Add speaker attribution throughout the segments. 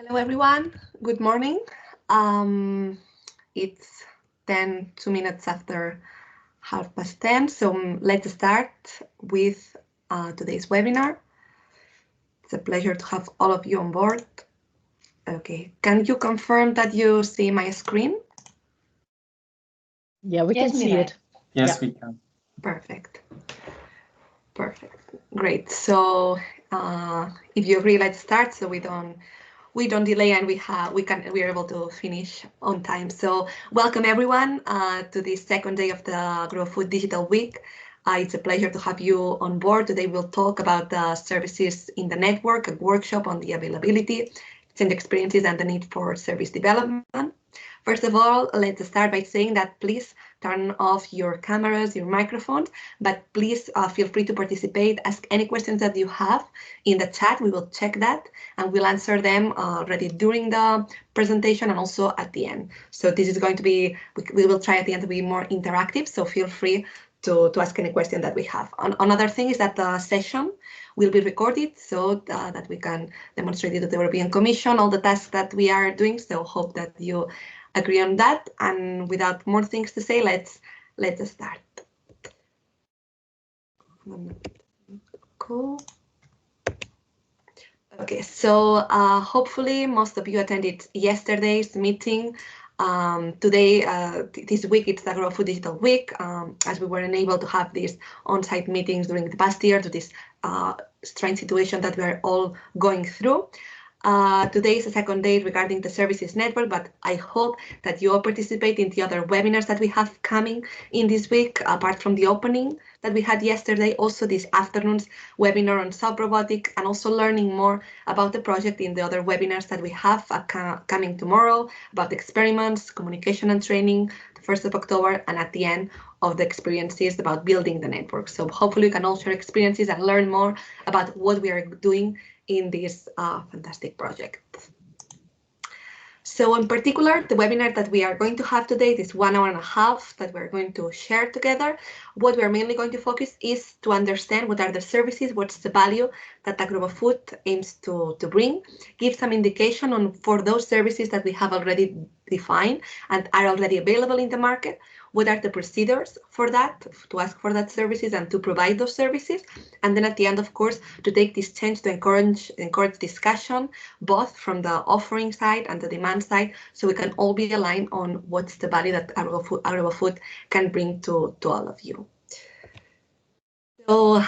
Speaker 1: Hello, everyone. Good morning. It's 2 minutes after 10:30, so let's start with today's webinar. It's a pleasure to have all of you on board. Okay, can you confirm that you see my screen?
Speaker 2: Yeah, we can see it.
Speaker 3: Yes, we can.
Speaker 1: Perfect. Great. So if you agree, let's start so we don't delay and we're able to finish on time. So welcome everyone to the second day of the agROBOfood Digital Week. It's a pleasure to have you on board. Today we'll talk about the services in the network, a workshop on the availability, exchange experiences, and the need for service development. First of all, let's start by saying that please turn off your cameras, your microphones, but please feel free to participate, ask any questions that you have in the chat. We will check that and we'll answer them already during the presentation and also at the end. So this is going to be, we will try at the end to be more interactive, so feel free to ask any question that we have. Another thing is that the session will be recorded so that we can demonstrate it to the European Commission, all the tasks that we are doing. So hope that you agree on that. And without more things to say, let's start. Cool. Okay, so hopefully most of you attended yesterday's meeting. Today, this week, it's the agROBOfood Digital Week, as we weren't able to have these on-site meetings during the past year to this strange situation that we are all going through. Today is the second day regarding the services network, but I hope that you all participate in the other webinars that we have coming in this week, apart from the opening that we had yesterday, also this afternoon's webinar on sub-robotic, and also learning more about the project in the other webinars that we have coming tomorrow about experiments, communication and training, the 1st of October, and at the end of the experiences about building the network. So hopefully we can all share experiences and learn more about what we are doing in this fantastic project. So in particular, the webinar that we are going to have today, this 1 hour and a half that we're going to share together, what we're mainly going to focus is to understand what are the services, what's the value that agROBOfood aims to bring, give some indication on for those services that we have already defined and are already available in the market, what are the procedures for that, to ask for that services and to provide those services. And then at the end, of course, to take this change to encourage discussion, both from the offering side and the demand side, so we can all be aligned on what's the value that agROBOfood can bring to all of you. So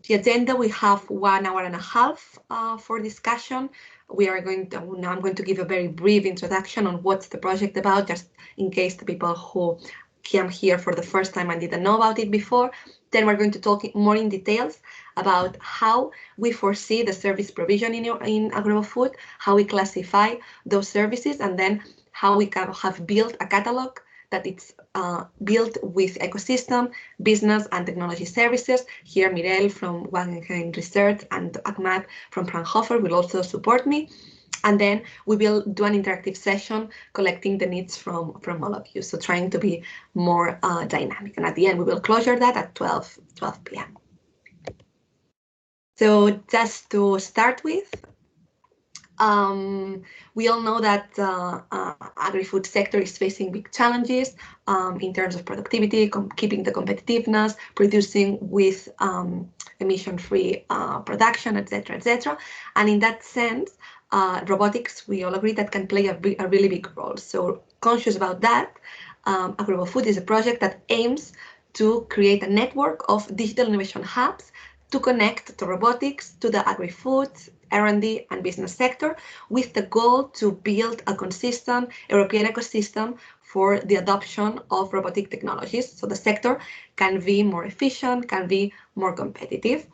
Speaker 1: the agenda, we have 1 hour and a half for discussion. Now I'm going to give a very brief introduction on what's the project about, just in case the people who came here for the first time and didn't know about it before. Then we're going to talk more in details about how we foresee the service provision in agROBOfood, how we classify those services, and then how we have built a catalog that it's built with ecosystem, business, and technology services. Here, Mirel from Wageningen Research and Ahmad from Fraunhofer will also support me. And then we will do an interactive session collecting the needs from all of you. So trying to be more dynamic. And at the end, we will closure that at 12 p.m. So just to start with, we all know that agri-food sector is facing big challenges in terms of productivity, keeping the competitiveness, producing with emission-free production, etc., etc. And in that sense, robotics, we all agree that can play a really big role. So conscious about that, agROBOfood is a project that aims to create a network of digital innovation hubs to connect the robotics to the agri-food, R&D and business sector, with the goal to build a consistent European ecosystem for the adoption of robotic technologies, so the sector can be more efficient, can be more competitive.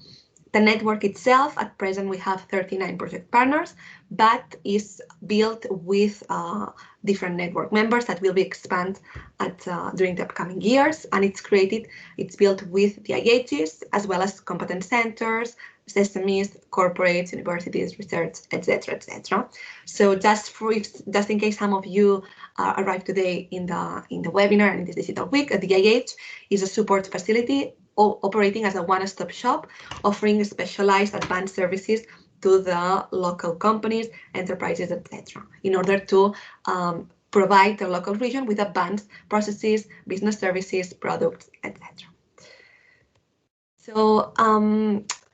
Speaker 1: The network itself, at present we have 39 project partners, but is built with different network members that will be expanded during the upcoming years, and it's built with the IHs as well as competence centers, SMEs, corporates, universities, research, etc., etc. So just in case some of you arrived today in the webinar and in this digital week, the IH is a support facility operating as a one-stop shop, offering specialized advanced services to the local companies, enterprises, etc., in order to provide the local region with advanced processes, business services, products, etc. So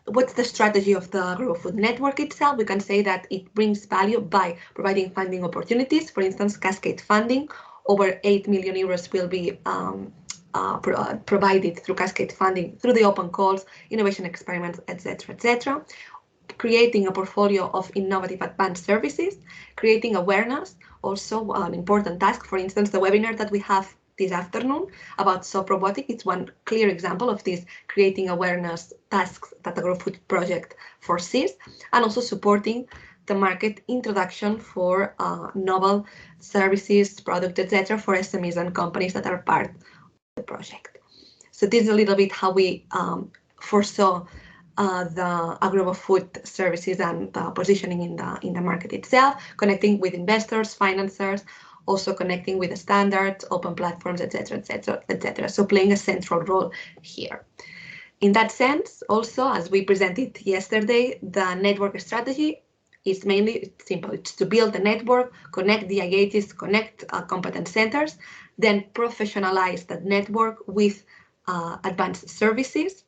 Speaker 1: what's the strategy of the agROBOfood network itself? We can say that it brings value by providing funding opportunities. For instance, cascade funding, over 8 million euros will be provided through cascade funding through the open calls, innovation experiments, etc., etc. Creating a portfolio of innovative advanced services, creating awareness, also an important task. For instance, the webinar that we have this afternoon about soft robotic, it's one clear example of this creating awareness tasks that the agROBOfood project foresees, and also supporting the market introduction for novel services, products, etc., for SMEs and companies that are part of the project. So this is a little bit how we foresaw the agROBOfood services and positioning in the market itself, connecting with investors, financiers, also connecting with the standards, open platforms, etc., etc., etc. So playing a central role here. In that sense, also, as we presented yesterday, the network strategy is mainly simple. It's to build a network, connect the IHs, connect competence centers, then professionalize that network with advanced services,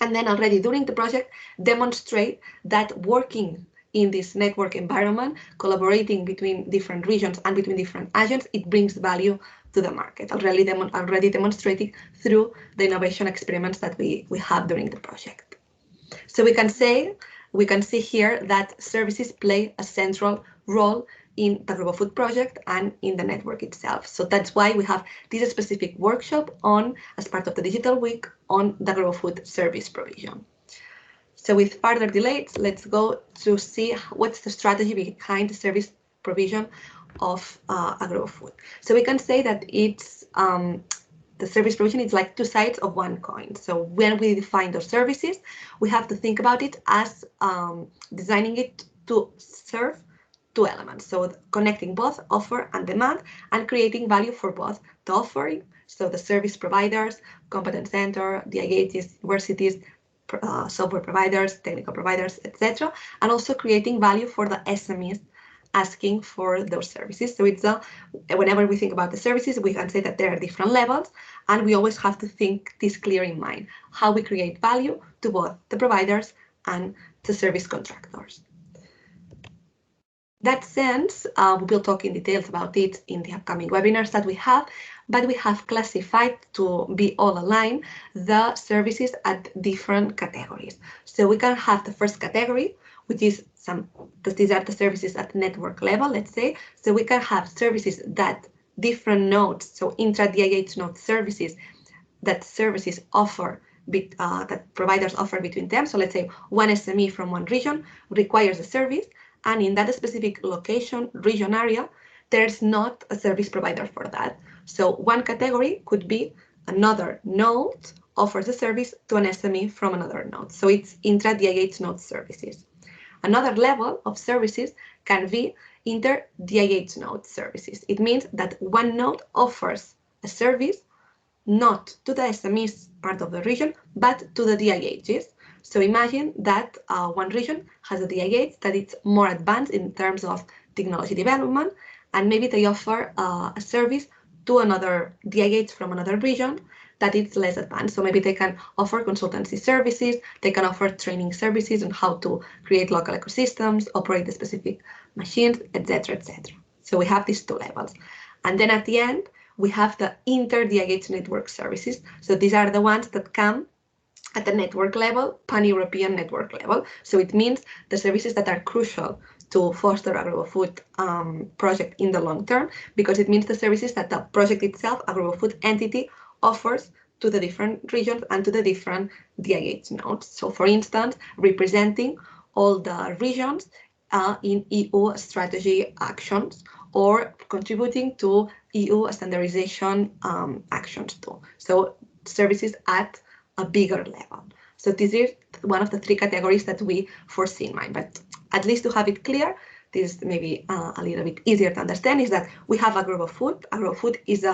Speaker 1: and then already during the project, demonstrate that working in this network environment, collaborating between different regions and between different agents, it brings value to the market, already demonstrated through the innovation experiments that we have during the project. So we can see here that services play a central role in the agROBOfood project and in the network itself. So that's why we have this specific workshop on, as part of the Digital Week, on the agROBOfood service provision. So with further delays, let's go to see what's the strategy behind the service provision of agROBOfood. So we can say that it's the service provision is like two sides of one coin. So when we define those services, we have to think about it as designing it to serve two elements. So connecting both offer and demand and creating value for both the offering, so the service providers, competence center, the IHs, universities, software providers, technical providers, etc., and also creating value for the SMEs asking for those services. So it's whenever we think about the services, we can say that there are different levels, and we always have to think this clear in mind, how we create value to both the providers and the service contractors. That sense, we will talk in details about it in the upcoming webinars that we have, but we have classified, to be all aligned, the services at different categories. So we can have the first category, which is these are the services at network level, let's say. So we can have services that different nodes, so intra-DIH node services, that services offer, that providers offer between them. So let's say one SME from one region requires a service, and in that specific location, region area, there's not a service provider for that. So one category could be another node offers a service to an SME from another node. So it's intra-DIH node services. Another level of services can be inter-DIH node services. It means that one node offers a service not to the SMEs part of the region, but to the DIHs. So imagine that one region has a DIH that is more advanced in terms of technology development, and maybe they offer a service to another DIH from another region that is less advanced. So maybe they can offer consultancy services, they can offer training services on how to create local ecosystems, operate the specific machines, etc., etc. So we have these two levels. And then at the end, we have the inter-DIH network services. So these are the ones that come at the network level, pan-European network level. So it means the services that are crucial to foster agROBOfood project in the long term, because it means the services that the project itself, agROBOfood entity, offers to the different regions and to the different DIH nodes. So for instance, representing all the regions in EU strategy actions, or contributing to EU standardization actions too. So services at a bigger level. So this is one of the three categories that we foresee in mind. But at least to have it clear, this may be a little bit easier to understand, is that we have agROBOfood. agROBOfood is,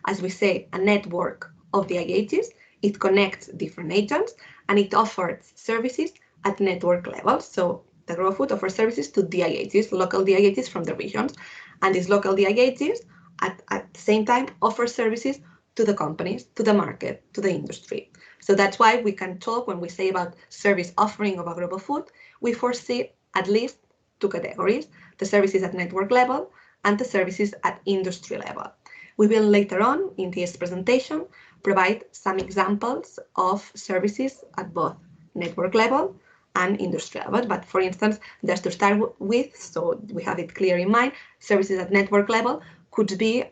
Speaker 1: as we say, a network of the IHs. It connects different agents and it offers services at network level. So the agROBOfood offers services to DIHs, local DIHs from the regions. And these local DIHs at the same time offer services to the companies, to the market, to the industry. So that's why we can talk, when we say about service offering of agROBOfood, we foresee at least two categories: the services at network level and the services at industry level. We will later on in this presentation provide some examples of services at both network level and industry level. But for instance, just to start with, so we have it clear in mind, services at network level could be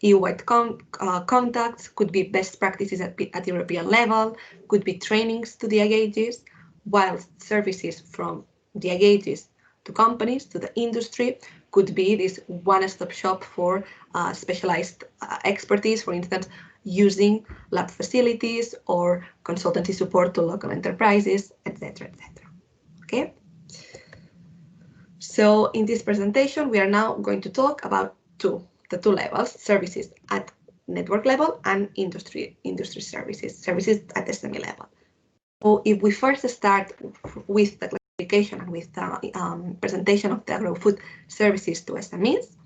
Speaker 1: EU-wide contacts, could be best practices at European level, could be trainings to DIHs, while services from DIHs to companies, to the industry, could be this one-stop shop for specialized expertise, for instance, using lab facilities or consultancy support to local enterprises, etc., etc. Okay. So in this presentation, we are now going to talk about the two levels: services at network level and industry services at SME level. So if we first start with the classification and with the presentation of the agROBOfood services to SMEs,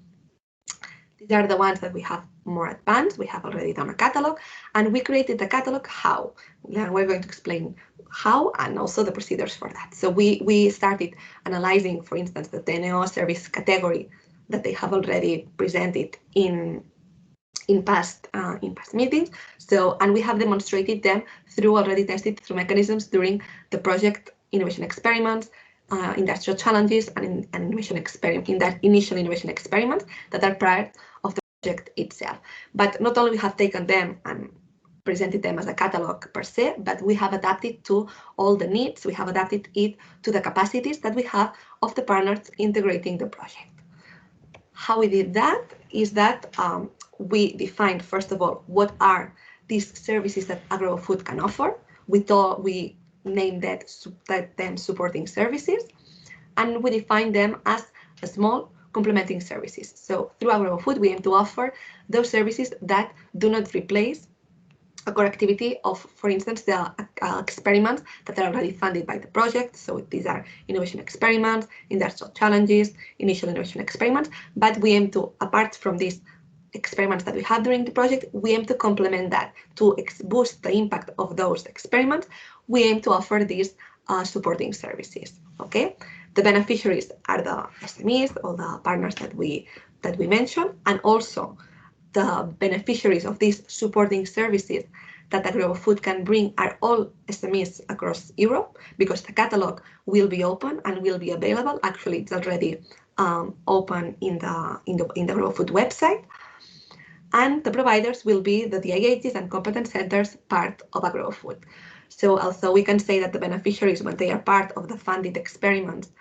Speaker 1: these are the ones that we have more advanced. We have already done a catalog, and we created the catalog how. And we're going to explain how and also the procedures for that. So we started analyzing, for instance, the TNO service category that they have already presented in past meetings. So, and we have demonstrated them already tested through mechanisms during the project innovation experiments, industrial challenges, and innovation experiment in that initial innovation experiments that are part of the project itself. But not only we have taken them and presented them as a catalog per se, but we have adapted to all the needs. We have adapted it to the capacities that we have of the partners integrating the project. How we did that is that we defined, first of all, what are these services that agROBOfood can offer. We named them supporting services, and we define them as small complementing services. So through agROBOfood, we aim to offer those services that do not replace a core activity of, for instance, the experiments that are already funded by the project. So these are innovation experiments, industrial challenges, initial innovation experiments, but we aim to, apart from these experiments that we have during the project, we aim to complement that, to boost the impact of those experiments. We aim to offer these supporting services. Okay, the beneficiaries are the SMEs, all the partners that we mentioned, and also the beneficiaries of these supporting services that agROBOfood can bring are all SMEs across Europe, because the catalog will be open and will be available. Actually, it's already open in the agROBOfood website. And the providers will be the DIHs and competence centers part of agROBOfood. So although we can say that the beneficiaries, when they are part of the funded experiments,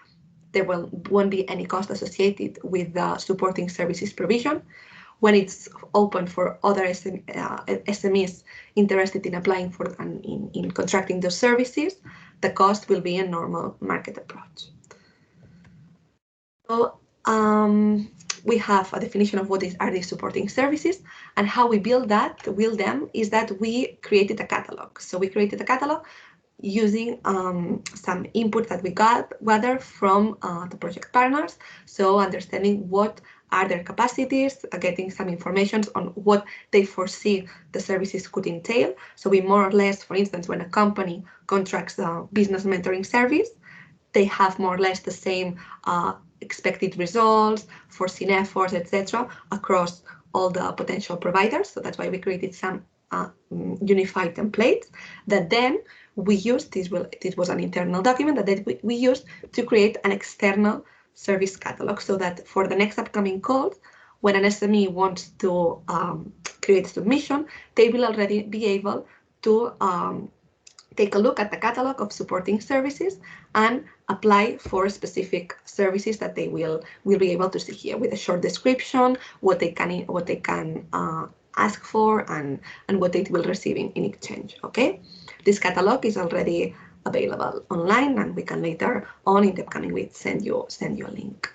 Speaker 1: there won't be any cost associated with the supporting services provision. When it's open for other SMEs interested in applying for and in contracting those services, the cost will be a normal market approach. So we have a definition of what are these supporting services, and how we build them is that we created a catalog. So we created a catalog using some input that we gathered from the project partners. So understanding what are their capacities, getting some information on what they foresee the services could entail. So we more or less, for instance, when a company contracts a business mentoring service, they have more or less the same expected results, foreseen efforts, etc., across all the potential providers. So that's why we created some unified templates that then we used. This was an internal document that we used to create an external service catalog, so that for the next upcoming calls, when an SME wants to create a submission, they will already be able to take a look at the catalog of supporting services and apply for specific services that they will be able to see here, with a short description, what they can ask for, and what they will receive in exchange. Okay, this catalog is already available online, and we can later on in the upcoming week send you a link.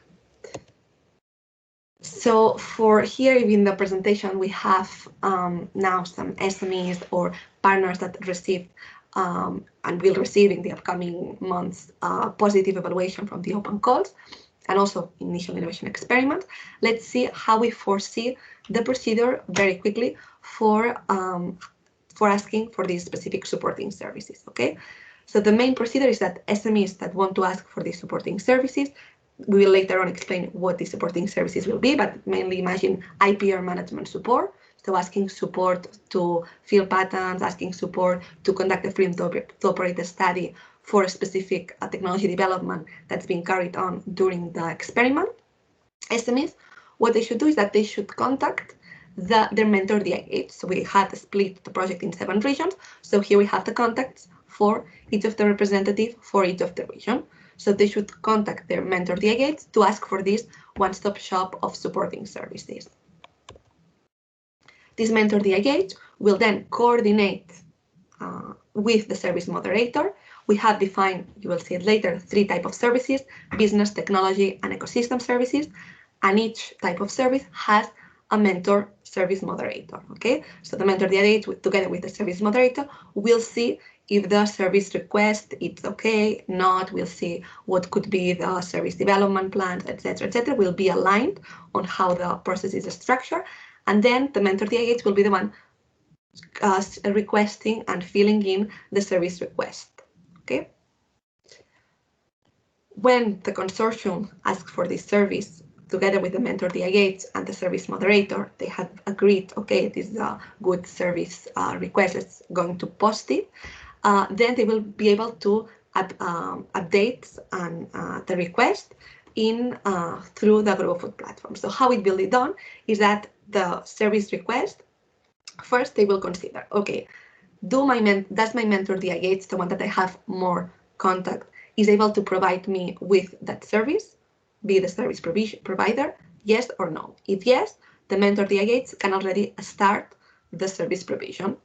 Speaker 1: So for here in the presentation, we have now some SMEs or partners that received and will receive in the upcoming months positive evaluation from the open calls and also initial innovation experiment. Let's see how we foresee the procedure very quickly for asking for these specific supporting services, okay? So the main procedure is that SMEs that want to ask for these supporting services, we will later on explain what these supporting services will be, but mainly imagine IPR management support. So asking support to fill patents, asking support to conduct a freedom to operate study for a specific technology development that's being carried on during the experiment. SMEs, what they should do is that they should contact their mentor DIH. So we had split the project in 7 regions. So here we have the contacts for each of the representative for each of the region. So they should contact their mentor DIH to ask for this one-stop shop of supporting services. This mentor DIH will then coordinate with the service moderator. We have defined, you will see it later, 3 types of services: business, technology, and ecosystem services. And each type of service has a mentor service moderator, okay? So the mentor DIH, together with the service moderator, will see if the service request is okay, not, we'll see what could be the service development plan, etc., will be aligned on how the process is structured. And then the mentor DIH will be the one requesting and filling in the service request, okay? When the consortium asks for this service, together with the mentor DIH and the service moderator, they have agreed, okay, this is a good service request, let's going to post it. Then they will be able to update the request through the agROBOfood platform. So how it will be done is that the service request, first they will consider, okay, does my mentor DIH, the one that I have more contact, is able to provide me with that service, be the service provider, yes or no? If yes, the mentor DIH can already start the service provision.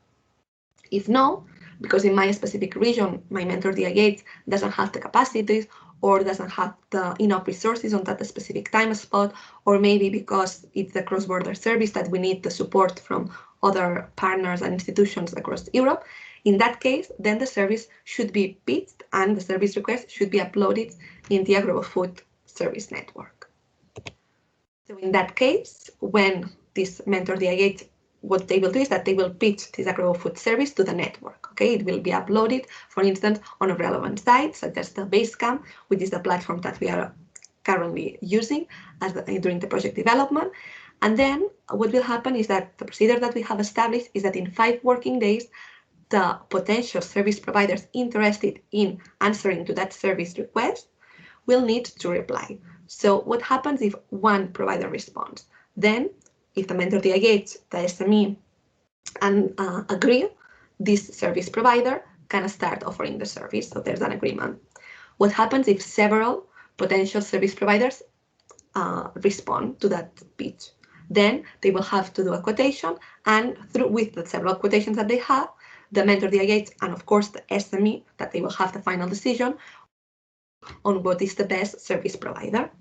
Speaker 1: If no, because in my specific region, my mentor DIH doesn't have the capacities or doesn't have the enough resources on that specific time spot, or maybe because it's a cross-border service that we need the support from other partners and institutions across Europe, in that case, then the service should be pitched and the service request should be uploaded in the agROBOfood service network. So in that case, when this mentor DIH, what they will do is that they will pitch this agROBOfood service to the network, okay? It will be uploaded, for instance, on a relevant site, such as the Basecamp, which is the platform that we are currently using during the project development. And then what will happen is that the procedure that we have established is that in 5 working days, the potential service providers interested in answering to that service request will need to reply. So what happens if one provider responds? Then if the mentor DIH, the SME, and agree, this service provider can start offering the service. So there's an agreement. What happens if several potential service providers respond to that pitch? Then they will have to do a quotation, and with the several quotations that they have, the mentor DIH and of course the SME, that they will have the final decision on what is the best service provider.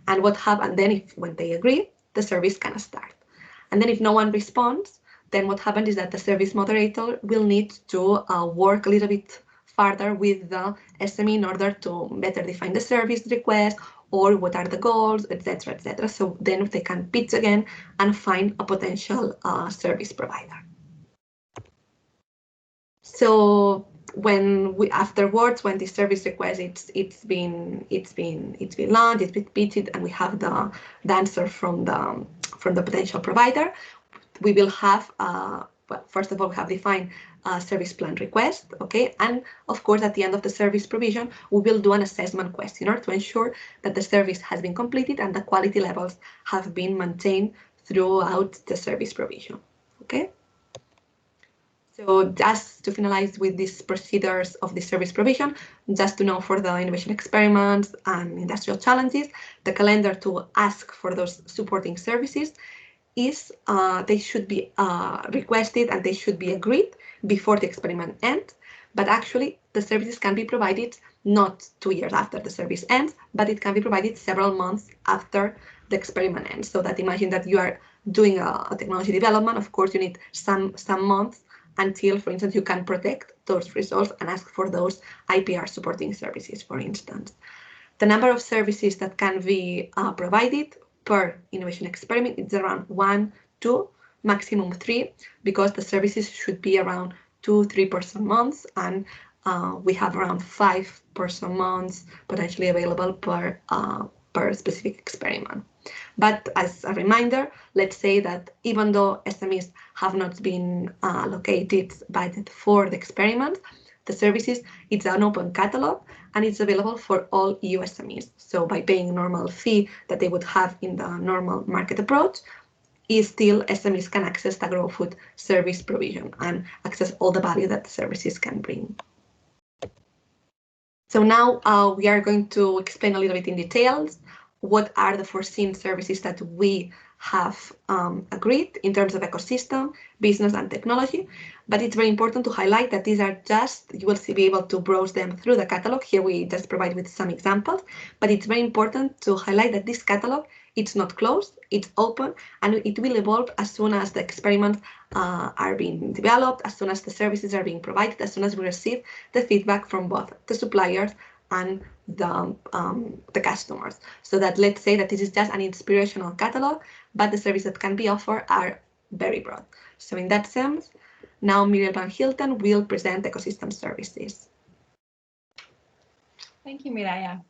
Speaker 1: And what happens then, when they agree, the service can start. And then if no one responds, then what happens is that the service moderator will need to work a little bit further with the SME in order to better define the service request or what are the goals, etc., etc. So then they can pitch again and find a potential service provider. So when afterwards, when the service request it's been launched, it's been pitched, and we have the answer from the potential provider, we will have well, first of all, we have defined a service plan request, okay, and of course at the end of the service provision we will do an assessment questionnaire to ensure that the service has been completed and the quality levels have been maintained throughout the service provision, okay. So just to finalize with these procedures of the service provision, just to know for the innovation experiments and industrial challenges, the calendar to ask for those supporting services is they should be requested and they should be agreed before the experiment ends. But actually, the services can be provided not 2 years after the service ends, but it can be provided several months after the experiment ends. So that imagine that you are doing a technology development. Of course, you need some months until, for instance, you can protect those results and ask for those IPR supporting services, for instance. The number of services that can be provided per innovation experiment is around 1, 2, maximum 3, because the services should be around 2-3 person months, and we have around 5 person months potentially available per specific experiment. But as a reminder, let's say that even though SMEs have not been allocated budget for the experiment, the services, it's an open catalog and it's available for all EU SMEs. So by paying normal fee that they would have in the normal market approach, still SMEs can access the agROBOfood service provision and access all the value that the services can bring. So now we are going to explain a little bit in details what are the foreseen services that we have agreed in terms of ecosystem, business, and technology. But it's very important to highlight that these are just, you will be able to browse them through the catalog. Here we just provide with some examples, but it's very important to highlight that this catalog, it's not closed, it's open, and it will evolve as soon as the experiments are being developed, as soon as the services are being provided, as soon as we receive the feedback from both the suppliers and the customers. So that, let's say that this is just an inspirational catalog, but the services that can be offered are very broad. So in that sense, now Muriel van Hilten will present ecosystem services.
Speaker 2: Thank you, Mireia.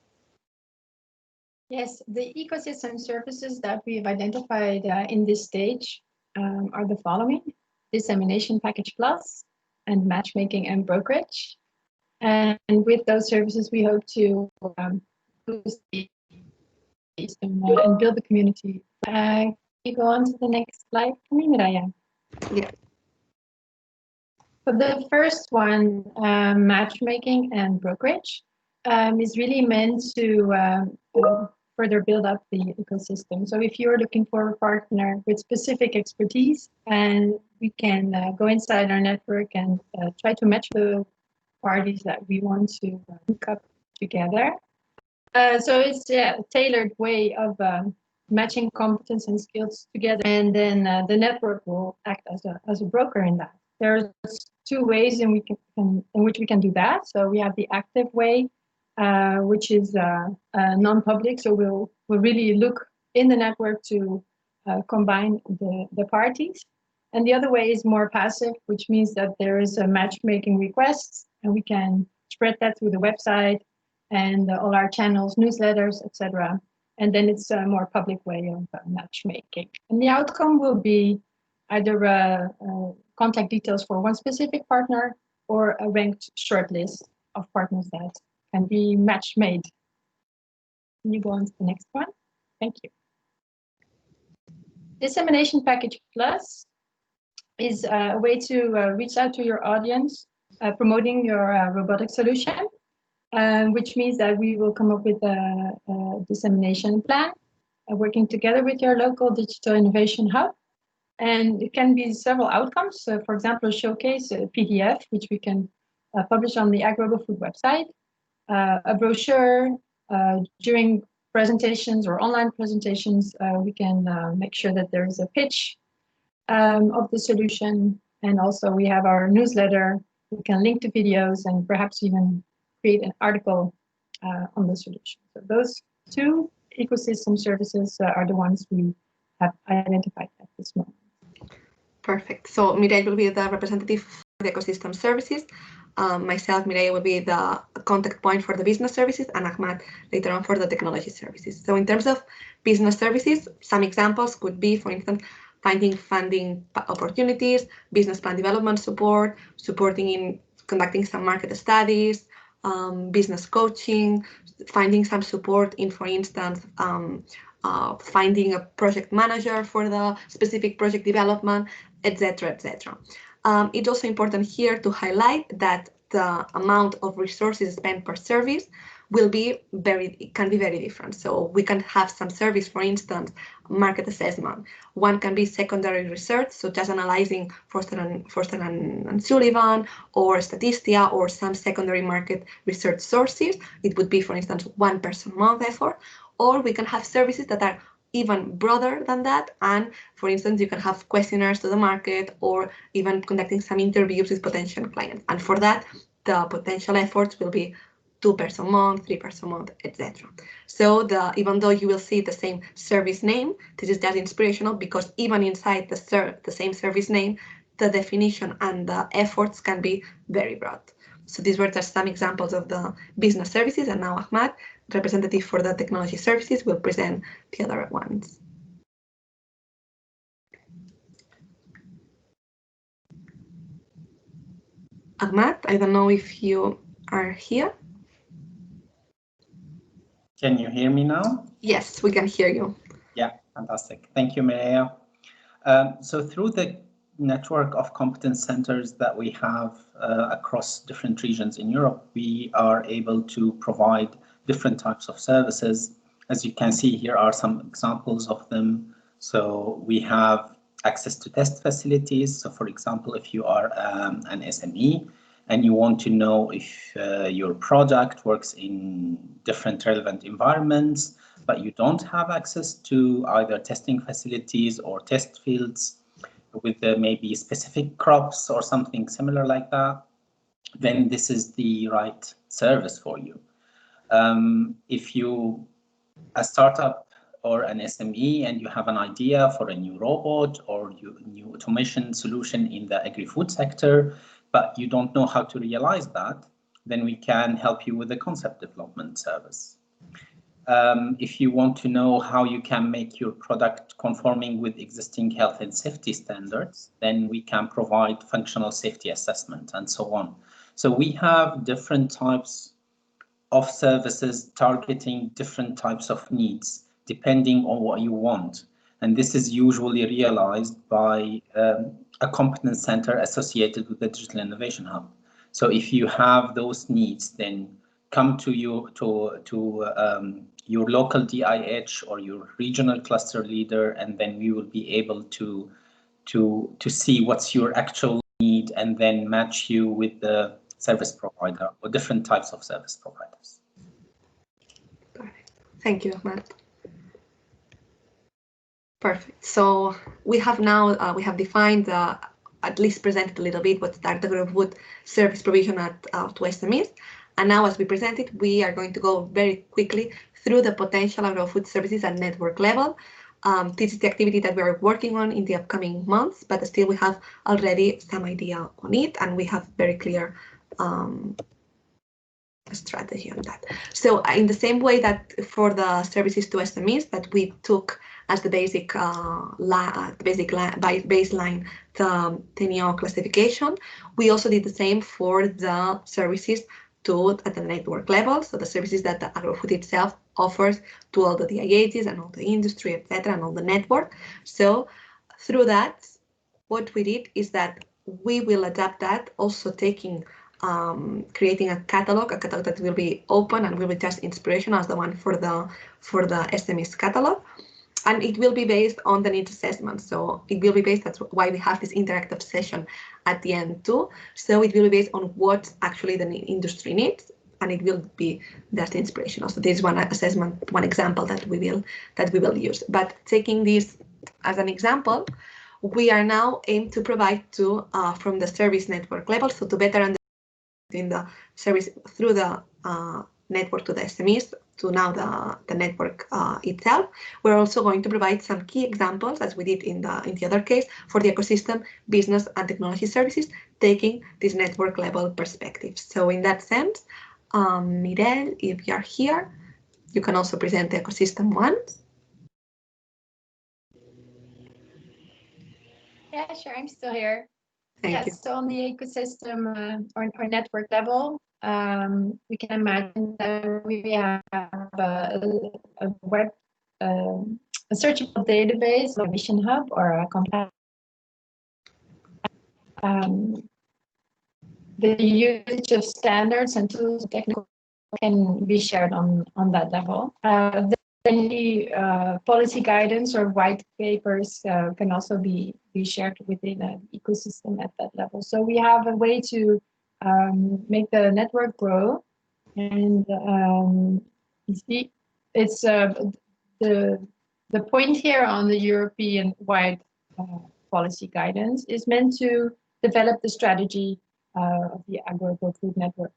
Speaker 2: Yes, the ecosystem services that we've identified in this stage are the following: Dissemination Package Plus and Matchmaking and Brokerage. And with those services, we hope to boost the system and build the community. Can you go on to the next slide for me, Mireia?
Speaker 1: Yeah.
Speaker 2: So the first one, matchmaking and brokerage, is really meant to further build up the ecosystem. So if you're looking for a partner with specific expertise, and we can go inside our network and try to match the parties that we want to hook up together. So it's a tailored way of matching competence and skills together, and then the network will act as a broker in that. There's two ways in which we can do that. So we have the active way, which is non-public. So we'll really look in the network to combine the parties. And the other way is more passive, which means that there is a matchmaking request, and we can spread that through the website and all our channels, newsletters, etc. And then it's a more public way of matchmaking. And the outcome will be either contact details for one specific partner or a ranked shortlist of partners that can be match made. Can you go on to the next one? Thank you. Dissemination Package Plus is a way to reach out to your audience, promoting your robotic solution, which means that we will come up with a dissemination plan, working together with your local digital innovation hub. And it can be several outcomes. So for example, a showcase, a PDF, which we can publish on the agROBOfood website, a brochure. During presentations or online presentations, we can make sure that there is a pitch of the solution. And also we have our newsletter. We can link to videos and perhaps even create an article on the solution. So those two ecosystem services are the ones we have identified at this moment.
Speaker 1: Perfect. So Mireia will be the representative for the ecosystem services. Myself, Mireia, will be the contact point for the business services, and Ahmad later on for the technology services. So in terms of business services, some examples could be, for instance, finding funding opportunities, business plan development support, supporting in conducting some market studies, business coaching, finding some support in, for instance, finding a project manager for the specific project development, etc., etc. It's also important here to highlight that the amount of resources spent per service can be very different. So we can have some service, for instance, market assessment. One can be secondary research, so just analyzing Forster and Sullivan or Statista or some secondary market research sources. It would be, for instance, 1 person month effort. Or we can have services that are even broader than that. And for instance, you can have questionnaires to the market or even conducting some interviews with potential clients. And for that, the potential efforts will be 2 pairs a month, 3 pairs a month, etc. So even though you will see the same service name, this is just inspirational because even inside the same service name, the definition and the efforts can be very broad. So these were just some examples of the business services, and now Ahmad, representative for the technology services, will present the other ones. Ahmad, I don't know if you are here.
Speaker 3: Can you hear me now?
Speaker 1: Yes, we can hear you.
Speaker 3: Yeah, fantastic. Thank you, Mireia. So through the network of competence centers that we have across different regions in Europe, we are able to provide different types of services. As you can see, here are some examples of them. So we have access to test facilities. So for example, if you are an SME and you want to know if your product works in different relevant environments, but you don't have access to either testing facilities or test fields with maybe specific crops or something similar like that, then this is the right service for you. If you a startup or an SME and you have an idea for a new robot or a new automation solution in the agri-food sector, but you don't know how to realize that, then we can help you with the concept development service. If you want to know how you can make your product conforming with existing health and safety standards, then we can provide functional safety assessment and so on. So we have different types of services targeting different types of needs, depending on what you want. And this is usually realized by a competence center associated with the Digital Innovation Hub. So if you have those needs, then come to your local DIH or your regional cluster leader, and then we will be able to see what's your actual need and then match you with the service provider or different types of service providers.
Speaker 1: Thank you, Ahmad. Perfect. So we have now we have defined at least presented a little bit what's the agROBOfood service provision to SMEs. And now, as we presented, we are going to go very quickly through the potential agROBOfood services at network level. This is the activity that we are working on in the upcoming months, but still we have already some idea on it, and we have very clear strategy on that. So in the same way that for the services to SMEs that we took as the basic baseline the TENIO classification, we also did the same for the services at the network level. So the services that the agROBOfood itself offers to all the DIHs and all the industry, etc., and all the network. So through that, what we did is that we will adapt that, also taking creating a catalog that will be open and will be just inspirational as the one for the SMEs catalog. And it will be based on the needs assessment. So it will be based, that's why we have this interactive session at the end too. So it will be based on what actually the industry needs, and it will be just inspirational. So this is one assessment, one example that we will use. But taking this as an example, we are now aimed to provide to from the service network level, so to better understand the service through the network to the SMEs, to now the network itself. We're also going to provide some key examples, as we did in the other case, for the ecosystem, business and technology services, taking this network level perspective. So in that sense, Mirel, if you're here, you can also present the ecosystem ones.
Speaker 2: Yeah, sure, I'm still here.
Speaker 1: Thank you.
Speaker 2: So on the ecosystem or network level, we can imagine that we have a web, a searchable database, a mission hub, or a the usage of standards and tools, technical, can be shared on that level. Then the policy guidance or white papers can also be shared within an ecosystem at that level. So we have a way to make the network grow, and you see, it's the the point here on the European-wide policy guidance is meant to develop the strategy of the agROBOfood network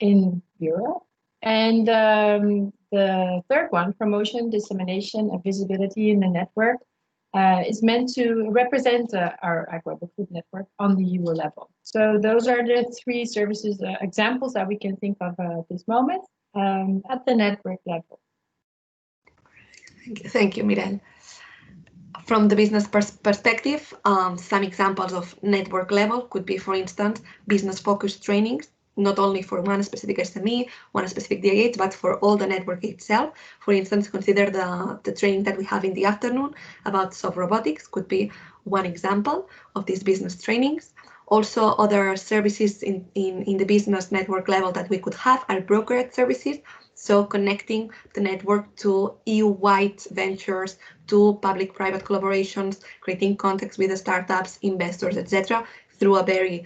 Speaker 2: in Europe. And the third one, promotion, dissemination, and visibility in the network, is meant to represent our agROBOfood network on the EU level. So those are the three services examples that we can think of at this moment at the network level.
Speaker 1: Thank you, Mirel. From the business perspective, some examples of network level could be, for instance, business-focused trainings, not only for one specific SME, one specific DIH, but for all the network itself. For instance, consider the training that we have in the afternoon about soft robotics could be one example of these business trainings. Also, other services in the business network level that we could have are brokerage services. So connecting the network to EU-wide ventures, to public-private collaborations, creating contacts with the startups, investors, etc., through a very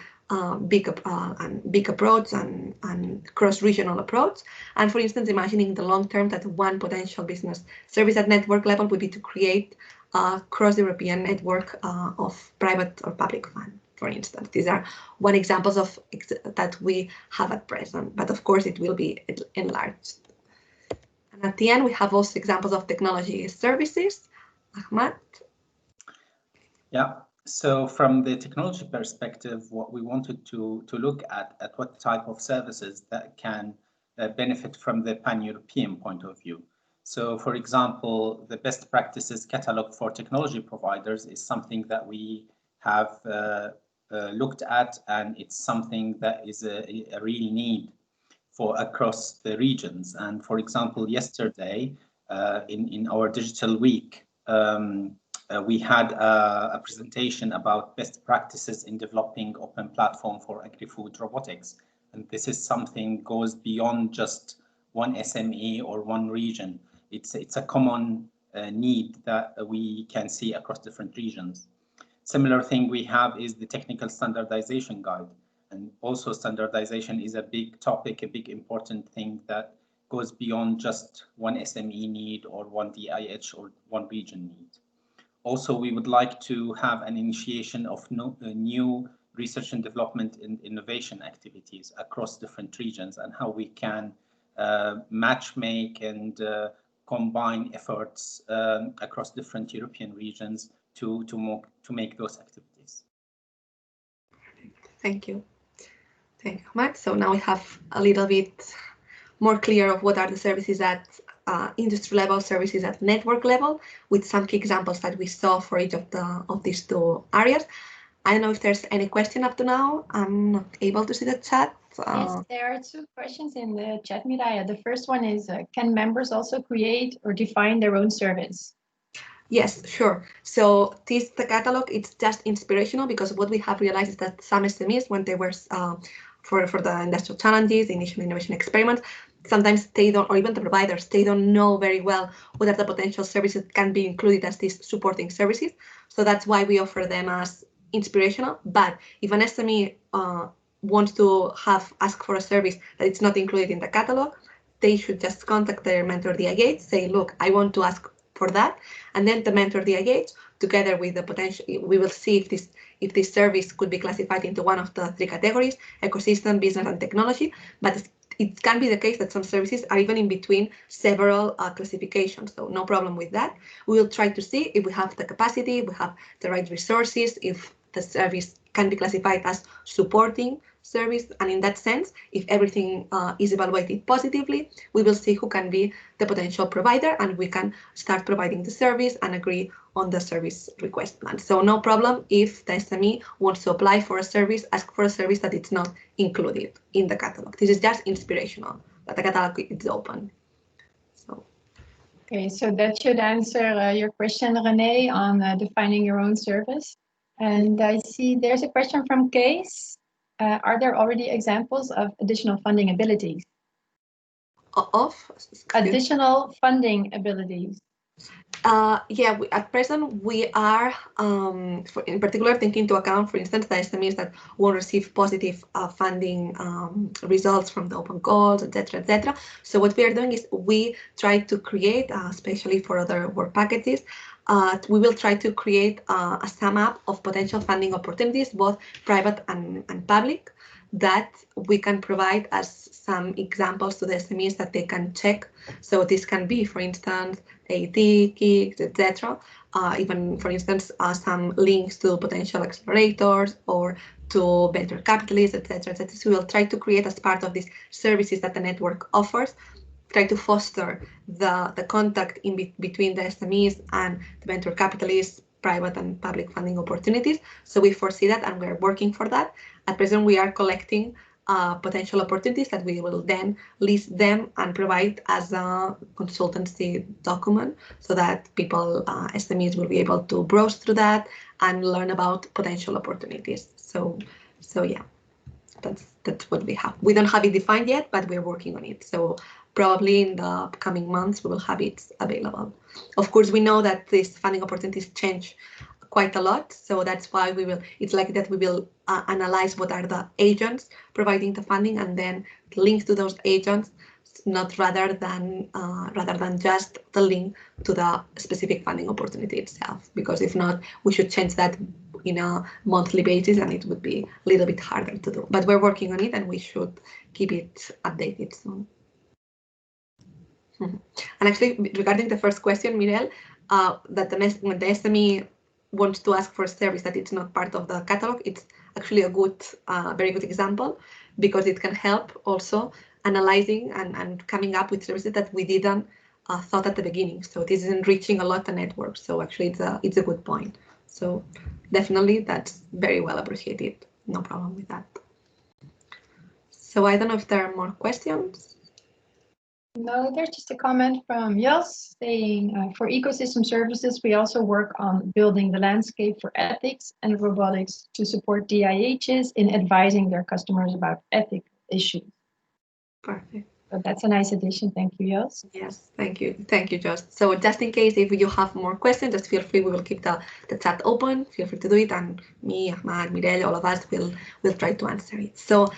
Speaker 1: big approach and cross-regional approach. And for instance, imagining the long term that one potential business service at network level would be to create a cross-European network of private or public funds, for instance. These are one examples of that we have at present, but of course it will be enlarged. And at the end, we have also examples of technology services. Ahmad?
Speaker 3: Yeah. So from the technology perspective, what we wanted to look at what type of services that can benefit from the pan-European point of view. So for example, the best practices catalog for technology providers is something that we have looked at, and it's something that is a real need for across the regions. And for example, yesterday in our digital week, we had a presentation about best practices in developing open platform for agri-food robotics. And this is something goes beyond just one SME or one region. It's a common need that we can see across different regions. Similar thing we have is the technical standardization guide. And also standardization is a big topic, a big important thing that goes beyond just one SME need or one DIH or one region need. Also, we would like to have an initiation of new research and development and innovation activities across different regions, and how we can matchmake and combine efforts across different European regions to make those activities.
Speaker 1: Thank you. Thank you, Ahmad. So now we have a little bit more clear of what are the services at industry level, services at network level, with some key examples that we saw for each of these two areas. I don't know if there's any question up to now. I'm not able to see the chat.
Speaker 2: Yes, there are two questions in the chat, Miraya. The first one is, can members also create or define their own service?
Speaker 1: Yes, sure. So the catalog, it's just inspirational, because what we have realized is that some SMEs, when they were for the industrial challenges, the initial innovation experiments, sometimes they don't, or even the providers, they don't know very well what are the potential services that can be included as these supporting services. So that's why we offer them as inspirational. But if an SME wants to ask for a service that it's not included in the catalog, they should just contact their mentor DIH, say, look, I want to ask for that. And then the mentor DIH, together with the potential, we will see if this service could be classified into one of the three categories: ecosystem, business, and technology. But it can be the case that some services are even in between several classifications. So no problem with that. We will try to see if we have the capacity, if we have the right resources, if the service can be classified as supporting service. And in that sense, if everything is evaluated positively, we will see who can be the potential provider, and we can start providing the service and agree on the service request plan. So no problem if the SME wants to apply for a service, ask for a service that it's not included in the catalog. This is just inspirational, but the catalog is open. So.
Speaker 2: Okay, so that should answer your question, Renee, on defining your own service. And I see there's a question from Case. Are there already examples of additional funding abilities?
Speaker 1: Of?
Speaker 2: Additional funding abilities.
Speaker 1: Yeah, at present we are, in particular, taking into account, for instance, the SMEs that won't receive positive funding results from the open calls, etc., etc. So what we are doing is we try to create, especially for other work packages, we will try to create a sum up of potential funding opportunities, both private and public, that we can provide as some examples to the SMEs that they can check. So this can be, for instance, AT, KICS, etc. Even, for instance, some links to potential accelerators or to venture capitalists, etc., etc. So we'll try to create, as part of these services that the network offers, try to foster the contact in between the SMEs and the venture capitalists, private and public funding opportunities. So we foresee that, and we're working for that. At present, we are collecting potential opportunities that we will then list them and provide as a consultancy document, so that people, SMEs, will be able to browse through that and learn about potential opportunities. So yeah, that's what we have. We don't have it defined yet, but we're working on it. So probably in the coming months, we will have it available. Of course, we know that these funding opportunities change quite a lot. So that's why it's like that we will analyze what are the agents providing the funding, and then links to those agents, not rather than just the link to the specific funding opportunity itself. Because if not, we should change that in a monthly basis, and it would be a little bit harder to do. But we're working on it, and we should keep it updated soon. And actually, regarding the first question, Mirel, that when the SME wants to ask for a service that it's not part of the catalog, it's actually a good, very good example, because it can help also analyzing and coming up with services that we didn't thought at the beginning. So this is enriching a lot the network. So actually, it's a good point. So definitely, that's very well appreciated. No problem with that. So I don't know if there are more questions.
Speaker 2: No, there's just a comment from Jos saying, for ecosystem services, we also work on building the landscape for ethics and robotics to support DIHs in advising their customers about ethical issues.
Speaker 1: Perfect.
Speaker 2: So that's a nice addition. Thank you, Jos.
Speaker 1: Yes, thank you. Thank you, Jos. So just in case if you have more questions, just feel free. We will keep the chat open. Feel free to do it. And me, Ahmad, Mirel, all of us will try to answer it. So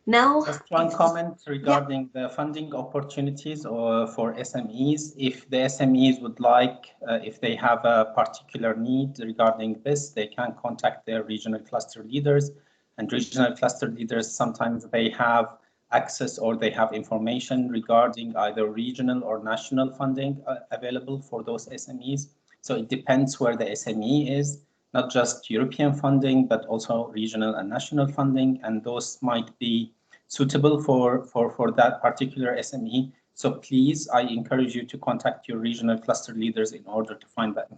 Speaker 1: now,
Speaker 3: just one comment regarding the funding opportunities or for SMEs. If the SMEs would like, if they have a particular need regarding this, they can contact their regional cluster leaders. And regional cluster leaders, sometimes they have access or they have information regarding either regional or national funding available for those SMEs. So it depends where the SME is, not just European funding, but also regional and national funding. And those might be suitable for that particular SME. So please, I encourage you to contact your regional cluster leaders in order to find that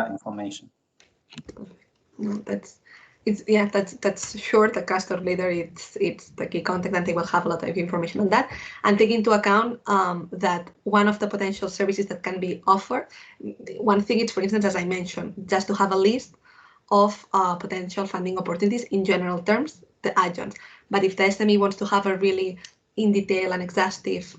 Speaker 3: information.
Speaker 1: No, that's sure. The cluster leader, it's the key contact, and they will have a lot of information on that. And take into account that one of the potential services that can be offered, one thing is, for instance, as I mentioned, just to have a list of potential funding opportunities in general terms, the agents. But if the SME wants to have a really in detail and exhaustive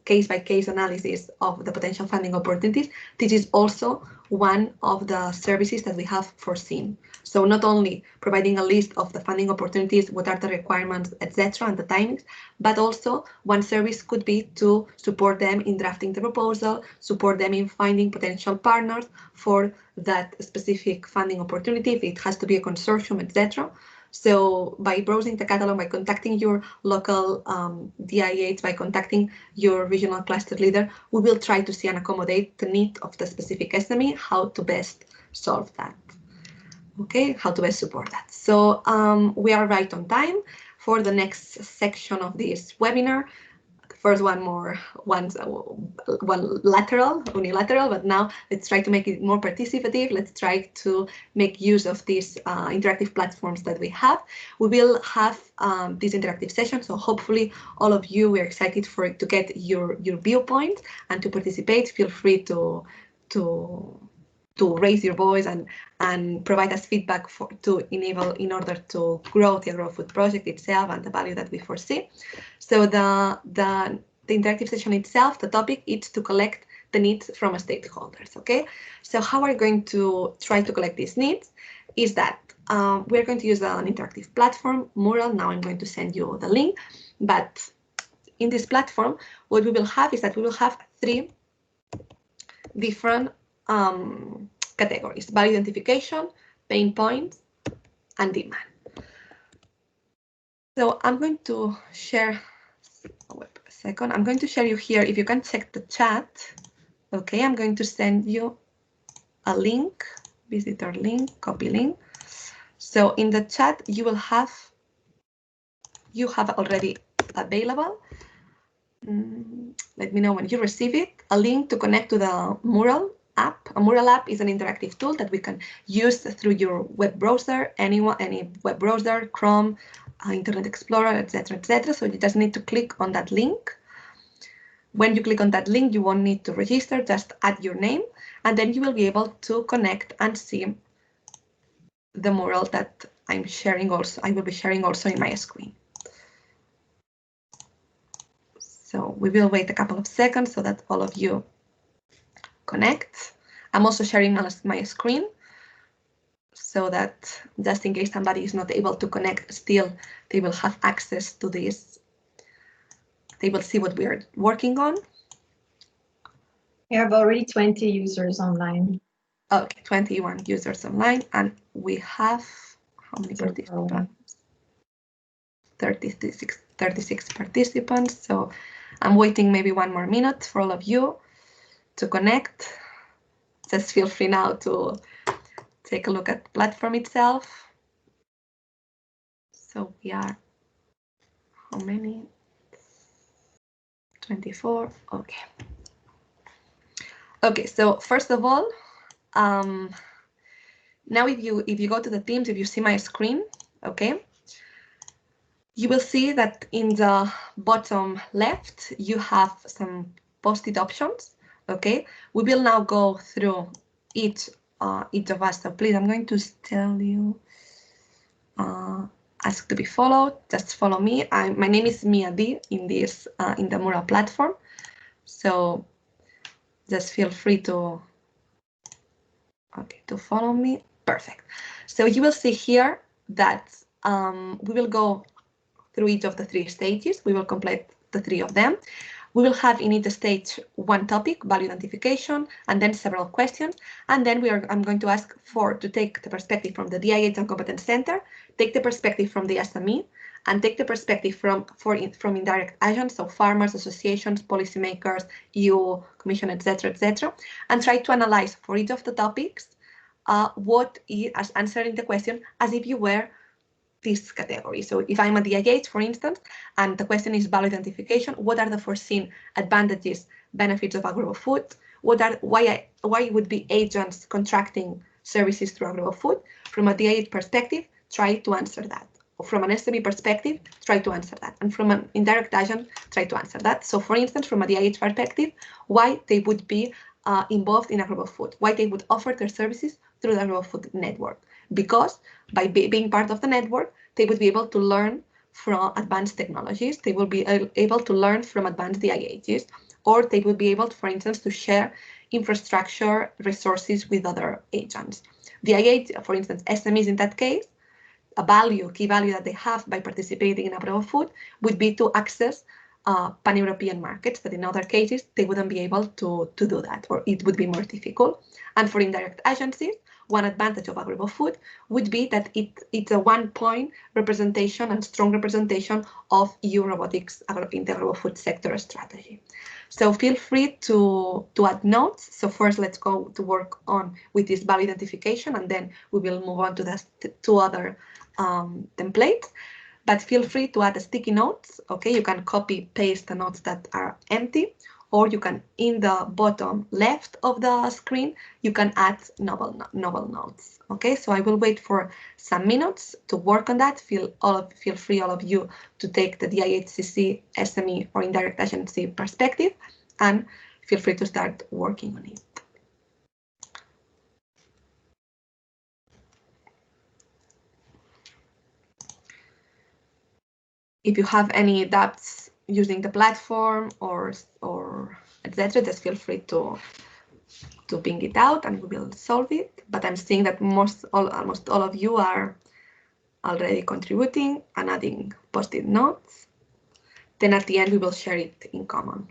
Speaker 1: case-by-case analysis of the potential funding opportunities, this is also one of the services that we have foreseen. So not only providing a list of the funding opportunities, what are the requirements, etc., and the timings, but also one service could be to support them in drafting the proposal, support them in finding potential partners for that specific funding opportunity, if it has to be a consortium, etc. So by browsing the catalog, by contacting your local DIH, by contacting your regional cluster leader, we will try to see and accommodate the need of the specific SME, how to best solve that. Okay, how to best support that. So we are right on time for the next section of this webinar. First one unilateral, but now let's try to make it more participative. Let's try to make use of these interactive platforms that we have. We will have this interactive session, so hopefully all of you, we're excited to get your viewpoint and to participate. Feel free to raise your voice and provide us feedback in order to grow the agROBOfood project itself and the value that we foresee. So the the interactive session itself, the topic is to collect the needs from stakeholders, okay? So how we're going to try to collect these needs is that we're going to use an interactive platform, Mural. Now I'm going to send you the link, but in this platform, what we will have is that we will have 3 different categories: value identification, pain points, and demand. So I'm going to share, wait a second, I'm going to share you here, if you can check the chat. Okay, I'm going to send you a link, visitor link, copy link. So in the chat, you have already available, let me know when you receive it, a link to connect to the Mural app. A Mural app is an interactive tool that we can use through your web browser, any web browser, Chrome, Internet Explorer, etc., etc. So you just need to click on that link. When you click on that link, you won't need to register, just add your name, and then you will be able to connect and see the Mural that I'm sharing also. I will be sharing also in my screen. So we will wait a couple of seconds so that all of you connect. I'm also sharing my screen so that just in case somebody is not able to connect still, they will have access to this. They will see what we are working on.
Speaker 2: We have already 20 users online.
Speaker 1: Okay, 21 users online, and we have how many participants? 36 participants. So I'm waiting maybe 1 more minute for all of you to connect. Just feel free now to take a look at the platform itself. So we are, how many? 24, okay. Okay, so first of all, now if you go to the Teams, if you see my screen, okay, you will see that in the bottom left, you have some post-it options, okay? We will now go through each of us. So please, I'm going to tell you, ask to be followed, just follow me. My name is Mia D in this, in the Mural platform. So just feel free to, to follow me. Perfect. So you will see here that we will go through each of the 3 stages. We will complete the 3 of them. We will have in each stage 1 topic, value identification, and then several questions. And then I'm going to ask to take the perspective from the DIH and Competence Center, take the perspective from the SME, and take the perspective from indirect agents, so farmers, associations, policymakers, EU Commission, etc., and try to analyze for each of the topics what is as answering the question as if you were this category. So if I'm a DIH, for instance, and the question is value identification, what are the foreseen advantages, benefits of agROBOfood? Why would be agents contracting services through agROBOfood? From a DIH perspective, try to answer that. Or from an SME perspective, try to answer that. And from an indirect agent, try to answer that. So for instance, from a DIH perspective, why they would be involved in agROBOfood, why they would offer their services through the agROBOfood network. Because by being part of the network, they would be able to learn from advanced technologies. They will be able to learn from advanced DIHs, or they would be able, for instance, to share infrastructure resources with other agents. DIH, for instance, SMEs in that case, a key value that they have by participating in agROBOfood would be to access pan-European markets that in other cases they wouldn't be able to do that, or it would be more difficult. And for indirect agencies, one advantage of agROBOfood would be that it's a one-point representation and strong representation of EU robotics in the agROBOfood sector strategy. So feel free to add notes. So first, let's go to work on with this value identification, and then we will move on to the 2 other templates. But feel free to add sticky notes. Okay, you can copy paste the notes that are empty, or you can, in the bottom left of the screen, you can add novel notes. Okay, so I will wait for some minutes to work on that. Feel free, all of you, to take the DIHCC, SME, or indirect agency perspective, and feel free to start working on it. If you have any doubts using the platform or etc., just feel free to ping it out and we will solve it. But I'm seeing that almost all of you are already contributing and adding post-it notes. Then at the end, we will share it in common.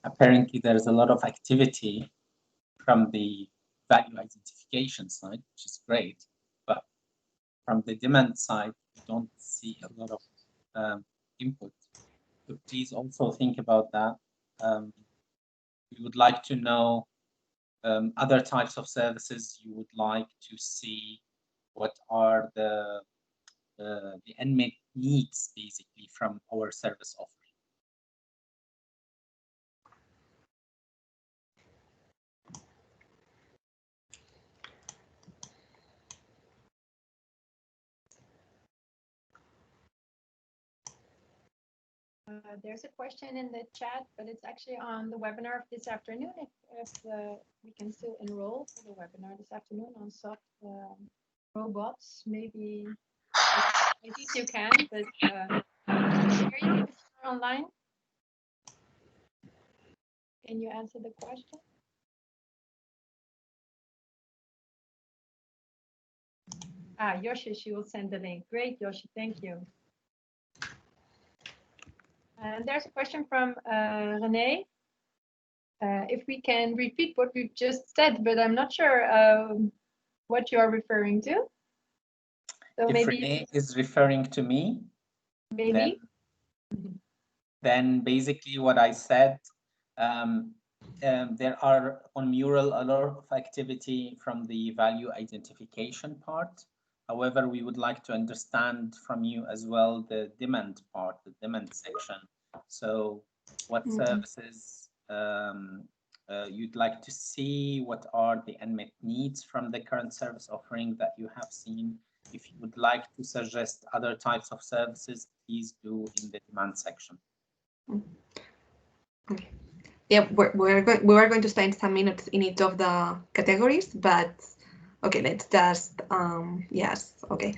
Speaker 3: Apparently, there's a lot of activity from the value identification side, which is great, but from the demand side, we don't see a lot of input. So please also think about that. We would like to know other types of services you would like to see. What are the unmet needs, basically, from our service offering?
Speaker 2: There's a question in the chat, but it's actually on the webinar of this afternoon. If we can still enroll for the webinar this afternoon on soft robots, maybe I think you can, but Sherry, if you're online, can you answer the question? Yoshi, she will send the link. Great, Yoshi, thank you. And there's a question from Renee. If we can repeat what we've just said, but I'm not sure what you are referring to. So
Speaker 3: if
Speaker 2: maybe
Speaker 3: Renee is referring to me,
Speaker 2: maybe.
Speaker 3: Then basically what I said, there are on Mural a lot of activity from the value identification part. However, we would like to understand from you as well the demand part, the demand section. So what services you'd like to see, what are the unmet needs from the current service offering that you have seen. If you would like to suggest other types of services, please do in the demand section.
Speaker 1: Okay. Yeah, we are going to spend some minutes in each of the categories, but okay, let's just yes, okay.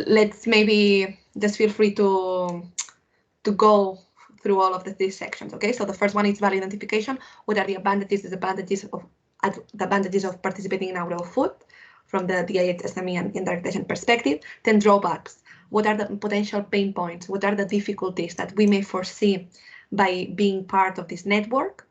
Speaker 1: Let's maybe just feel free to go through all of these sections. Okay, so the first one is value identification. What are the advantages, disadvantages of participating in agROBOfood? from the DIH, SME, and indirect agent perspective. Then drawbacks. What are the potential pain points? What are the difficulties that we may foresee by being part of this network?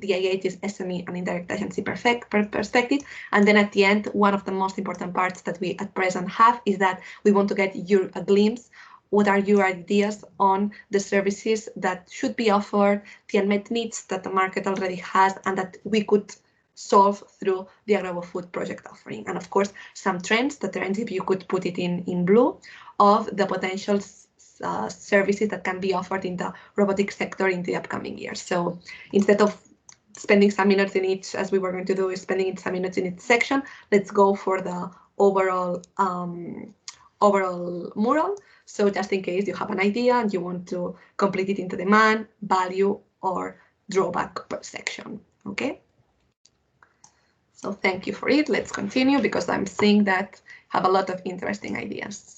Speaker 1: DIH is SME and indirect agency perspective. And then at the end, one of the most important parts that we at present have is that we want to get a glimpse. What are your ideas on the services that should be offered, the unmet needs that the market already has, and that we could solve through the agROBOfood project offering? And of course, some trends, the trends, if you could put it in blue, of the potential services that can be offered in the robotic sector in the upcoming years. So instead of spending some minutes in each, as we were going to do, is spending some minutes in each section, let's go for the overall mural. So just in case you have an idea and you want to complete it into demand, value, or drawback per section. Okay. So thank you for it. Let's continue because I'm seeing that have a lot of interesting ideas.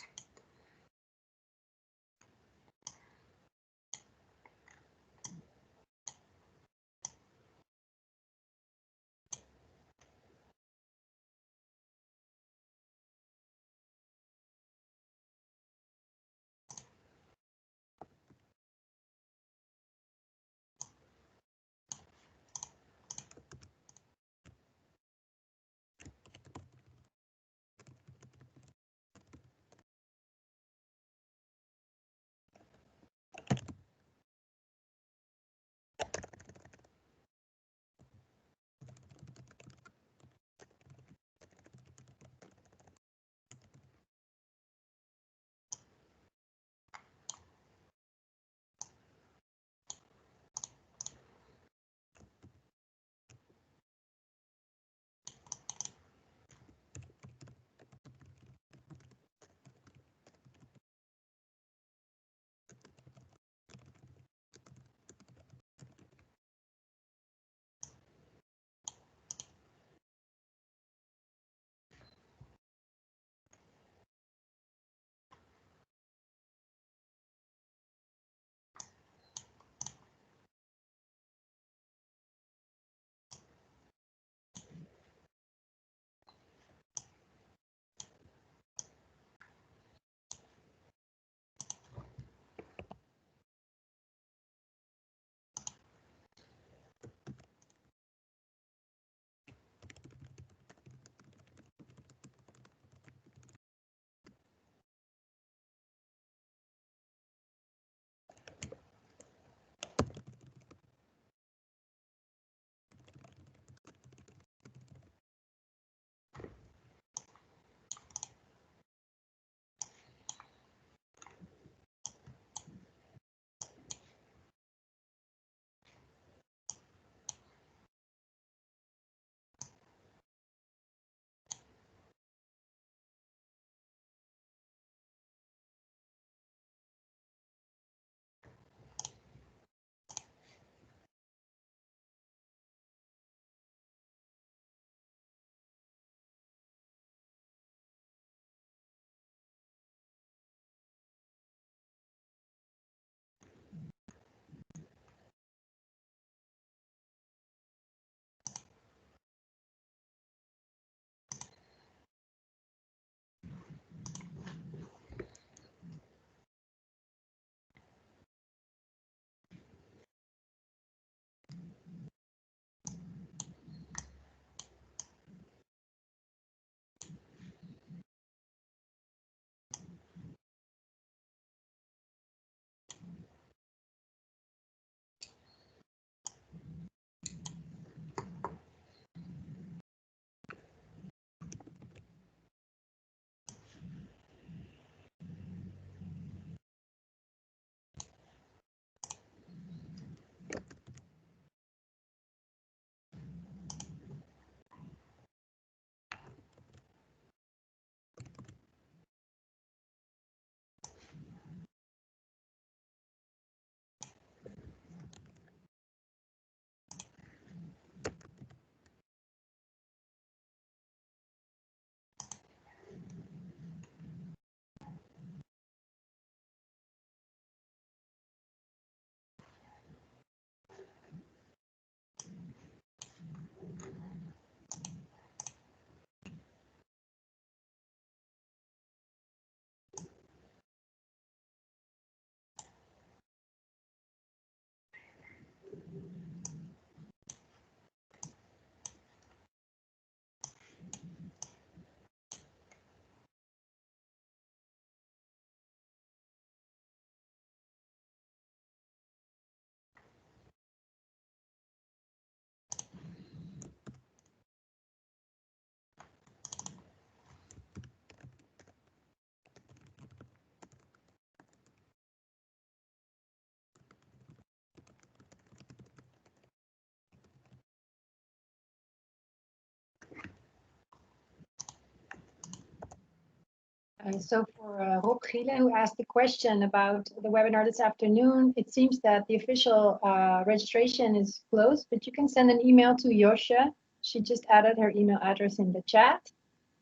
Speaker 2: So for Rob Gielen, who asked the question about the webinar this afternoon, it seems that the official registration is closed, but you can send an email to Josje. She just added her email address in the chat,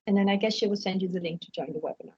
Speaker 2: and then I guess she will send you the link to join the webinar.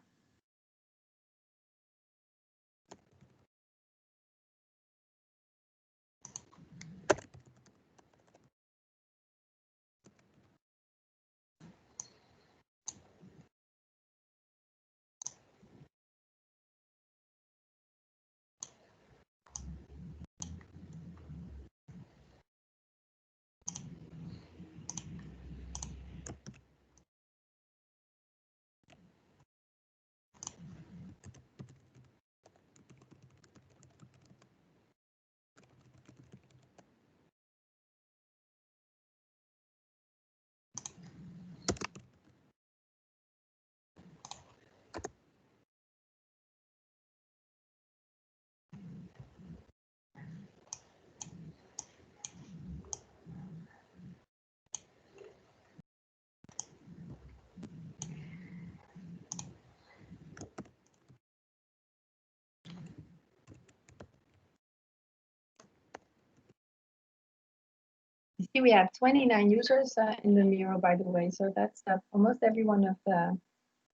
Speaker 2: You see, we have 29 users in the Miro, by the way, so that's almost every one of the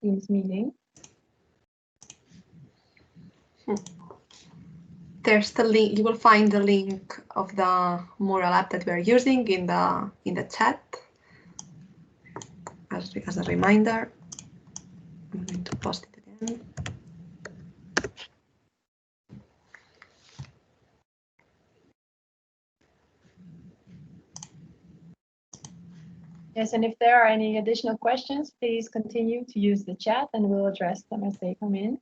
Speaker 2: Teams meeting.
Speaker 1: There's the link. You will find the link of the Mural app that we are using in the chat. As a reminder, I'm going to post it again.
Speaker 2: Yes, and if there are any additional questions, please continue to use the chat and we'll address them as they come in.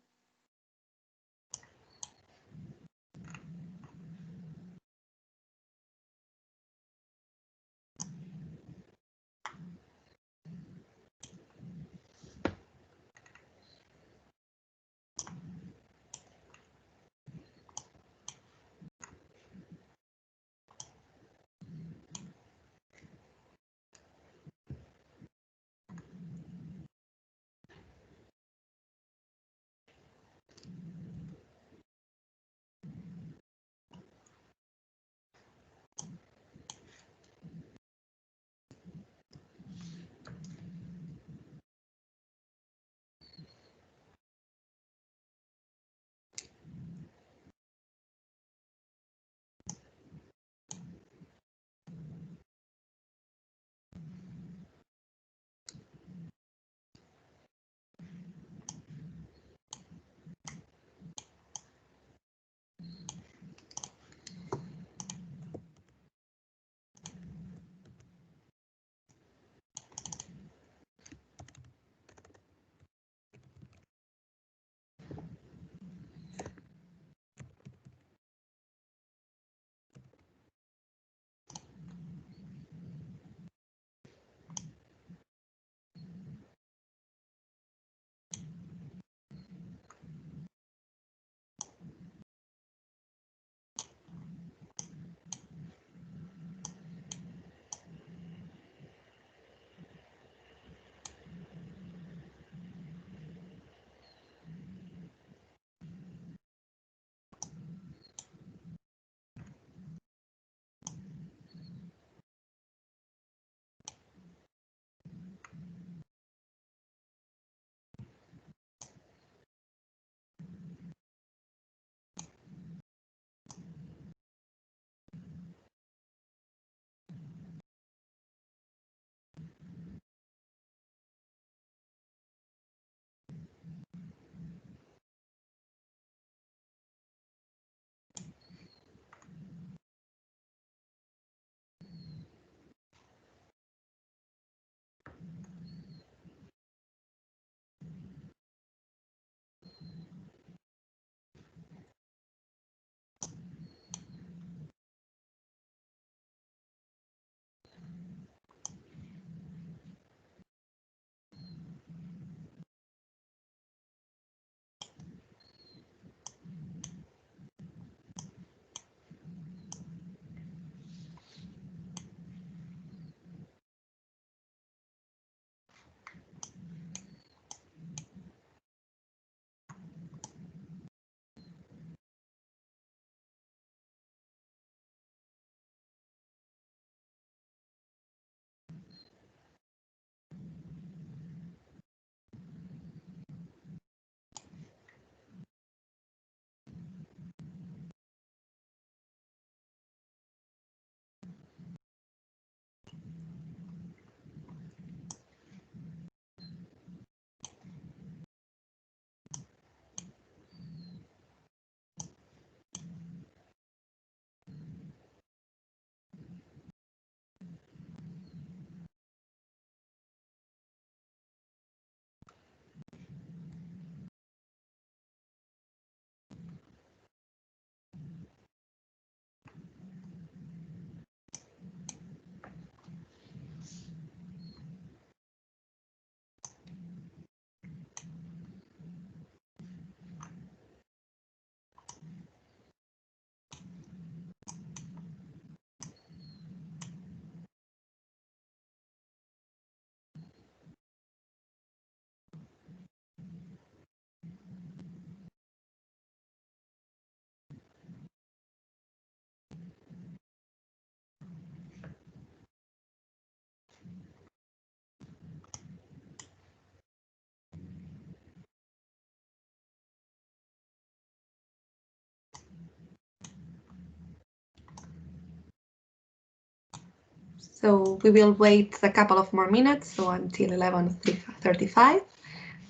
Speaker 1: So we will wait a couple of more minutes, so until 11:35,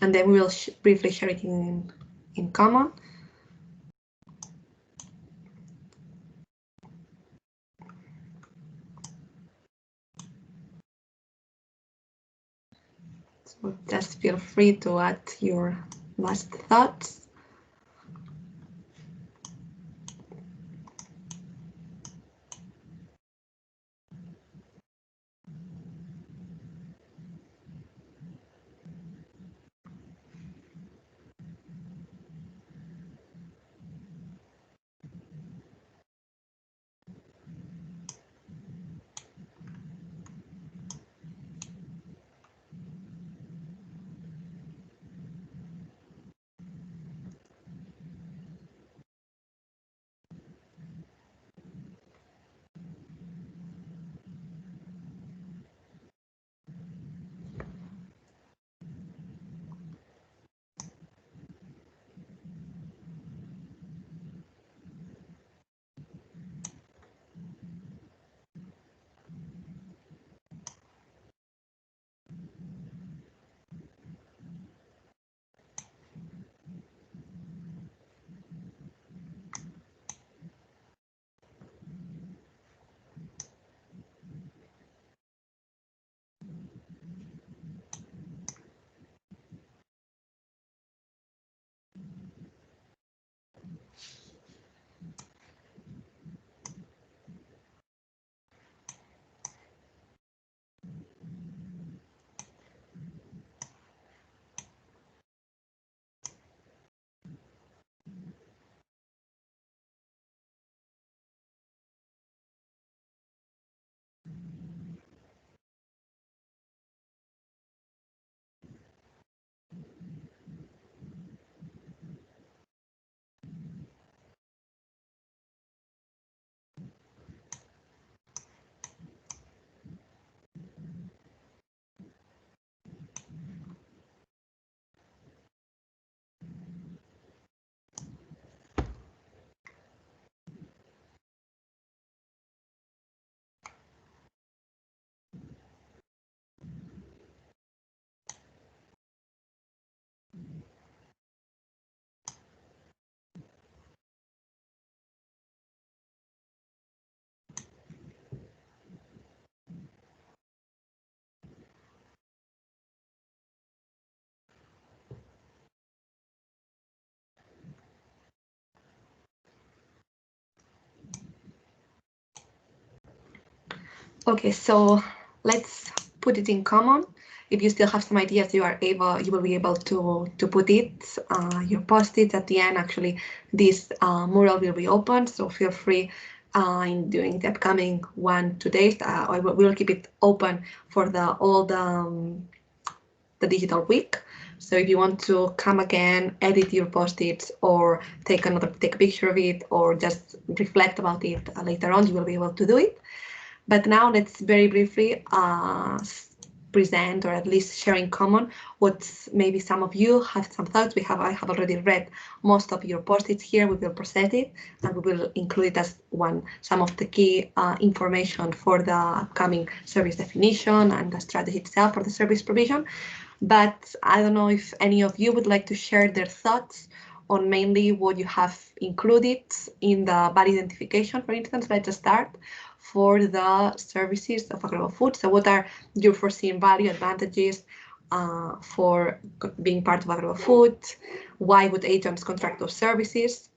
Speaker 1: and then we will briefly share it in common. So just feel free to add your last thoughts. Okay, so let's put it in common. If you still have some ideas, you will be able to put it, your post-its at the end. Actually, this mural will be open, so feel free in doing the upcoming 1-2 days. We will keep it open for all the digital week. So if you want to come again, edit your post-its, or take a picture of it, or just reflect about it later on, you will be able to do it. But now let's very briefly present, or at least share in common, what maybe some of you have some thoughts. I have already read most of your post-its here. We will process it, and we will include it as some of the key information for the upcoming service definition and the strategy itself for the service provision. But I don't know if any of you would like to share their thoughts on mainly what you have included in the value identification, for instance. Let's start for the services of agROBOfood. So what are your foreseen value advantages for being part of agROBOfood? Why would agents contract those services?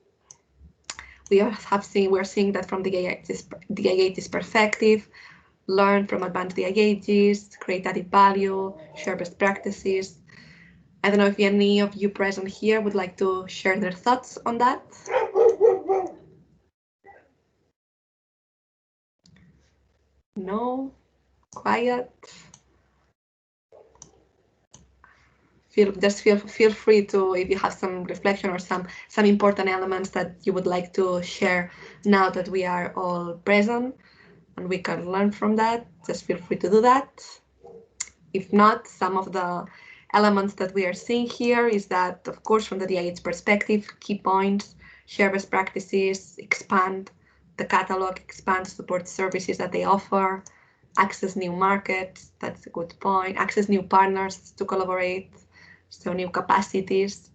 Speaker 1: We're seeing that from the IAG's perspective, learn from advanced IAGs, create added value, share best practices. I don't know if any of you present here would like to share their thoughts on that. No? Quiet? Feel free to, if you have some reflection or some important elements that you would like to share now that we are all present and we can learn from that, just feel free to do that. If not, some of the elements that we are seeing here is that, of course, from the DIH perspective, key points, share best practices, expand the catalog, expand support services that they offer, access new markets, that's a good point, access new partners to collaborate, so new capacities,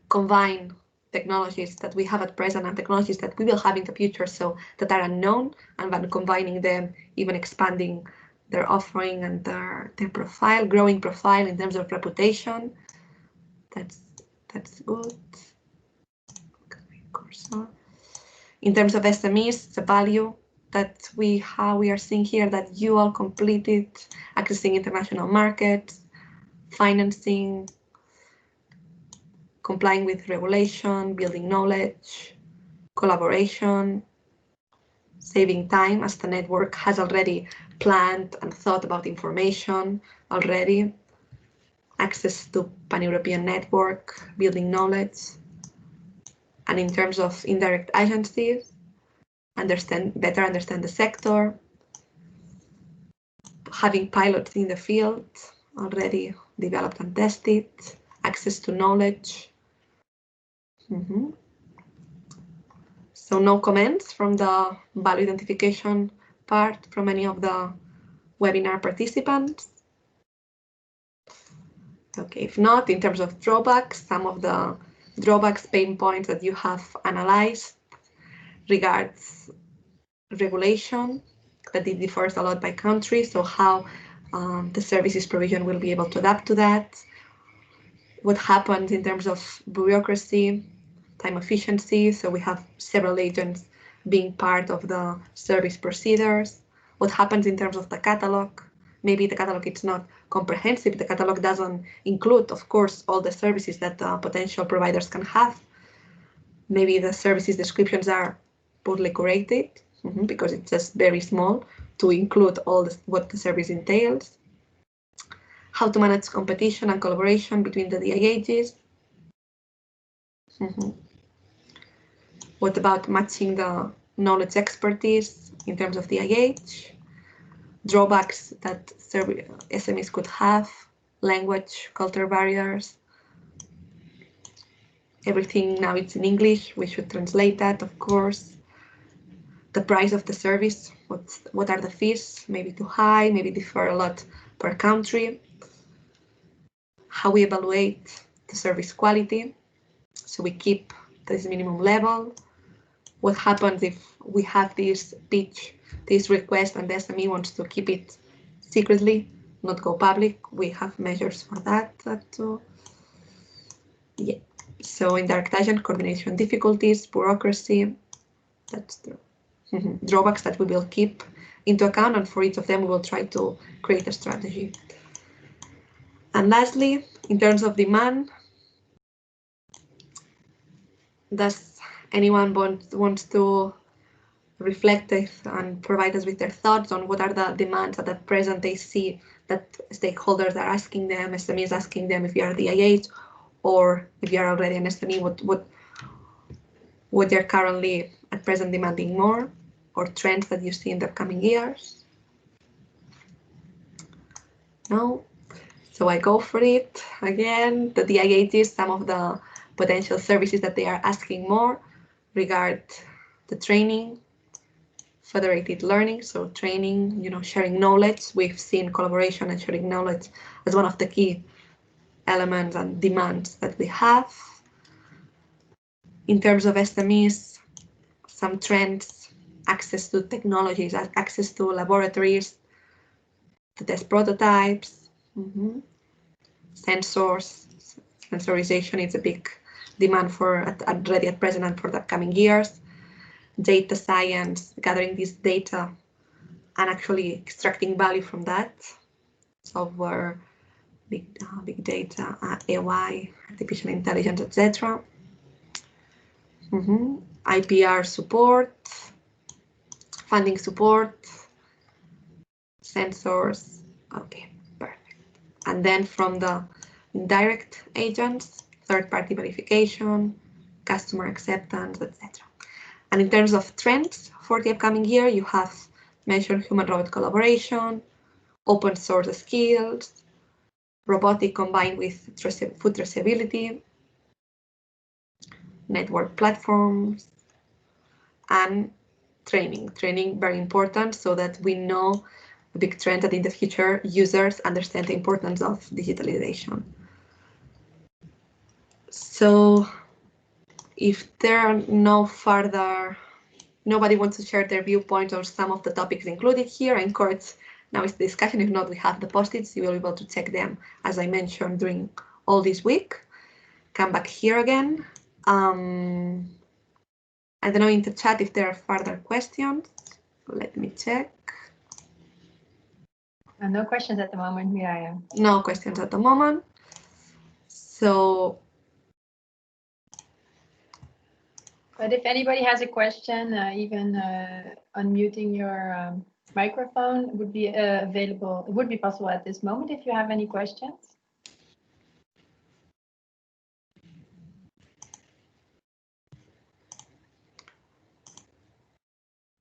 Speaker 1: combine technologies that we have at present and technologies that we will have in the future, so that are unknown, and then combining them, even expanding their offering and their profile, growing profile in terms of reputation. That's good. In terms of SMEs, the value that we are seeing here, that you all completed, accessing international markets, financing, complying with regulation, building knowledge, collaboration, saving time, as the network has already planned and thought about information already, access to pan-European network, building knowledge. And in terms of indirect agencies, better understand the sector, having pilots in the field already developed and tested, access to knowledge. So no comments from the value identification part from any of the webinar participants. Okay, if not, in terms of drawbacks, some of the drawbacks, pain points that you have analyzed regards regulation, that it differs a lot by country, so how the services provision will be able to adapt to that. What happens in terms of bureaucracy, time efficiency, so we have several agents being part of the service procedures. What happens in terms of the catalog? Maybe the catalog is not comprehensive, the catalog doesn't include, of course, all the services that potential providers can have. Maybe the services descriptions are poorly curated, because it's just very small to include all what the service entails. How to manage competition and collaboration between the DIHs. What about matching the knowledge expertise in terms of DIH? Drawbacks that SMEs could have, language, cultural barriers. Everything now it's in English, we should translate that, of course. The price of the service, what are the fees? Maybe too high, maybe differ a lot per country. How we evaluate the service quality, so we keep this minimum level. What happens if we have this pitch, this request, and the SME wants to keep it secretly, not go public? We have measures for that too. Yeah. So indirect agent, coordination difficulties, bureaucracy, that's the drawbacks that we will keep into account, and for each of them we will try to create a strategy. And lastly, in terms of demand, does anyone wants to reflect and provide us with their thoughts on what are the demands that at present they see that stakeholders are asking them, SMEs asking them, if you are DIH, or if you are already an SME, what they're currently at present demanding more, or trends that you see in the coming years? No? So I go for it again. The DIHs, some of the potential services that they are asking more regard the training, federated learning, so training, sharing knowledge. We've seen collaboration and sharing knowledge as one of the key elements and demands that we have. In terms of SMEs, some trends, access to technologies, access to laboratories, to test prototypes, sensors, sensorization is a big demand for already at present and for the upcoming years. Data science, gathering this data and actually extracting value from that. Software, big data, AI, artificial intelligence, etc. IPR support, funding support, sensors. Okay, perfect. And then from the indirect agents, third-party verification, customer acceptance, etc. And in terms of trends for the upcoming year, you have mentioned human-robot collaboration, open source skills, robotic combined with food traceability, network platforms, and training. Training very important so that we know a big trend that in the future users understand the importance of digitalization. So if there are no further, nobody wants to share their viewpoint on some of the topics included here, I encourage now is the discussion. If not, we have the post-its. You will be able to check them, as I mentioned, during all this week. Come back here again. I don't know in the chat if there are further questions. Let me check.
Speaker 2: No questions at the moment, Mireia.
Speaker 1: No questions at the moment. So,
Speaker 2: but if anybody has a question, even unmuting your microphone would be available. It would be possible at this moment if you have any questions.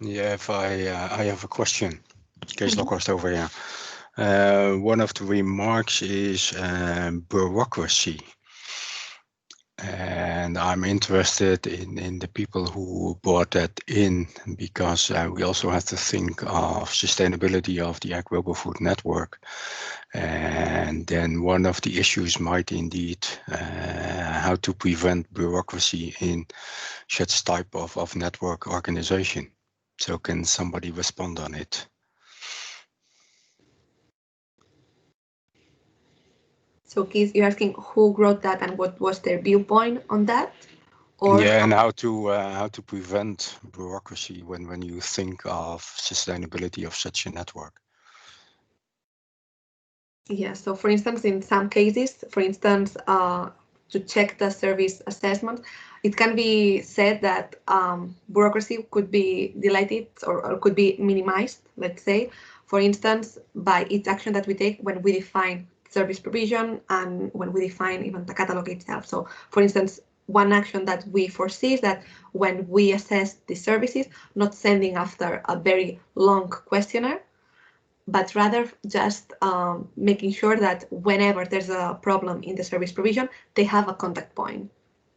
Speaker 4: Yeah, if I have a question. Kees Lokhorst over here. One of the remarks is bureaucracy. And I'm interested in the people who brought that in, because we also have to think of sustainability of the agROBOfood network. And then one of the issues might indeed how to prevent bureaucracy in such type of network organization. So can somebody respond on it?
Speaker 1: So Keith, you're asking who wrote that and what was their viewpoint on that? Or
Speaker 4: yeah, and how to prevent bureaucracy when you think of sustainability of such a network.
Speaker 1: Yeah, so for instance, in some cases, for instance, to check the service assessment, it can be said that bureaucracy could be deleted or could be minimized, let's say, for instance, by each action that we take when we define service provision and when we define even the catalog itself. So for instance, one action that we foresee is that when we assess the services, not sending after a very long questionnaire, but rather just making sure that whenever there's a problem in the service provision, they have a contact point.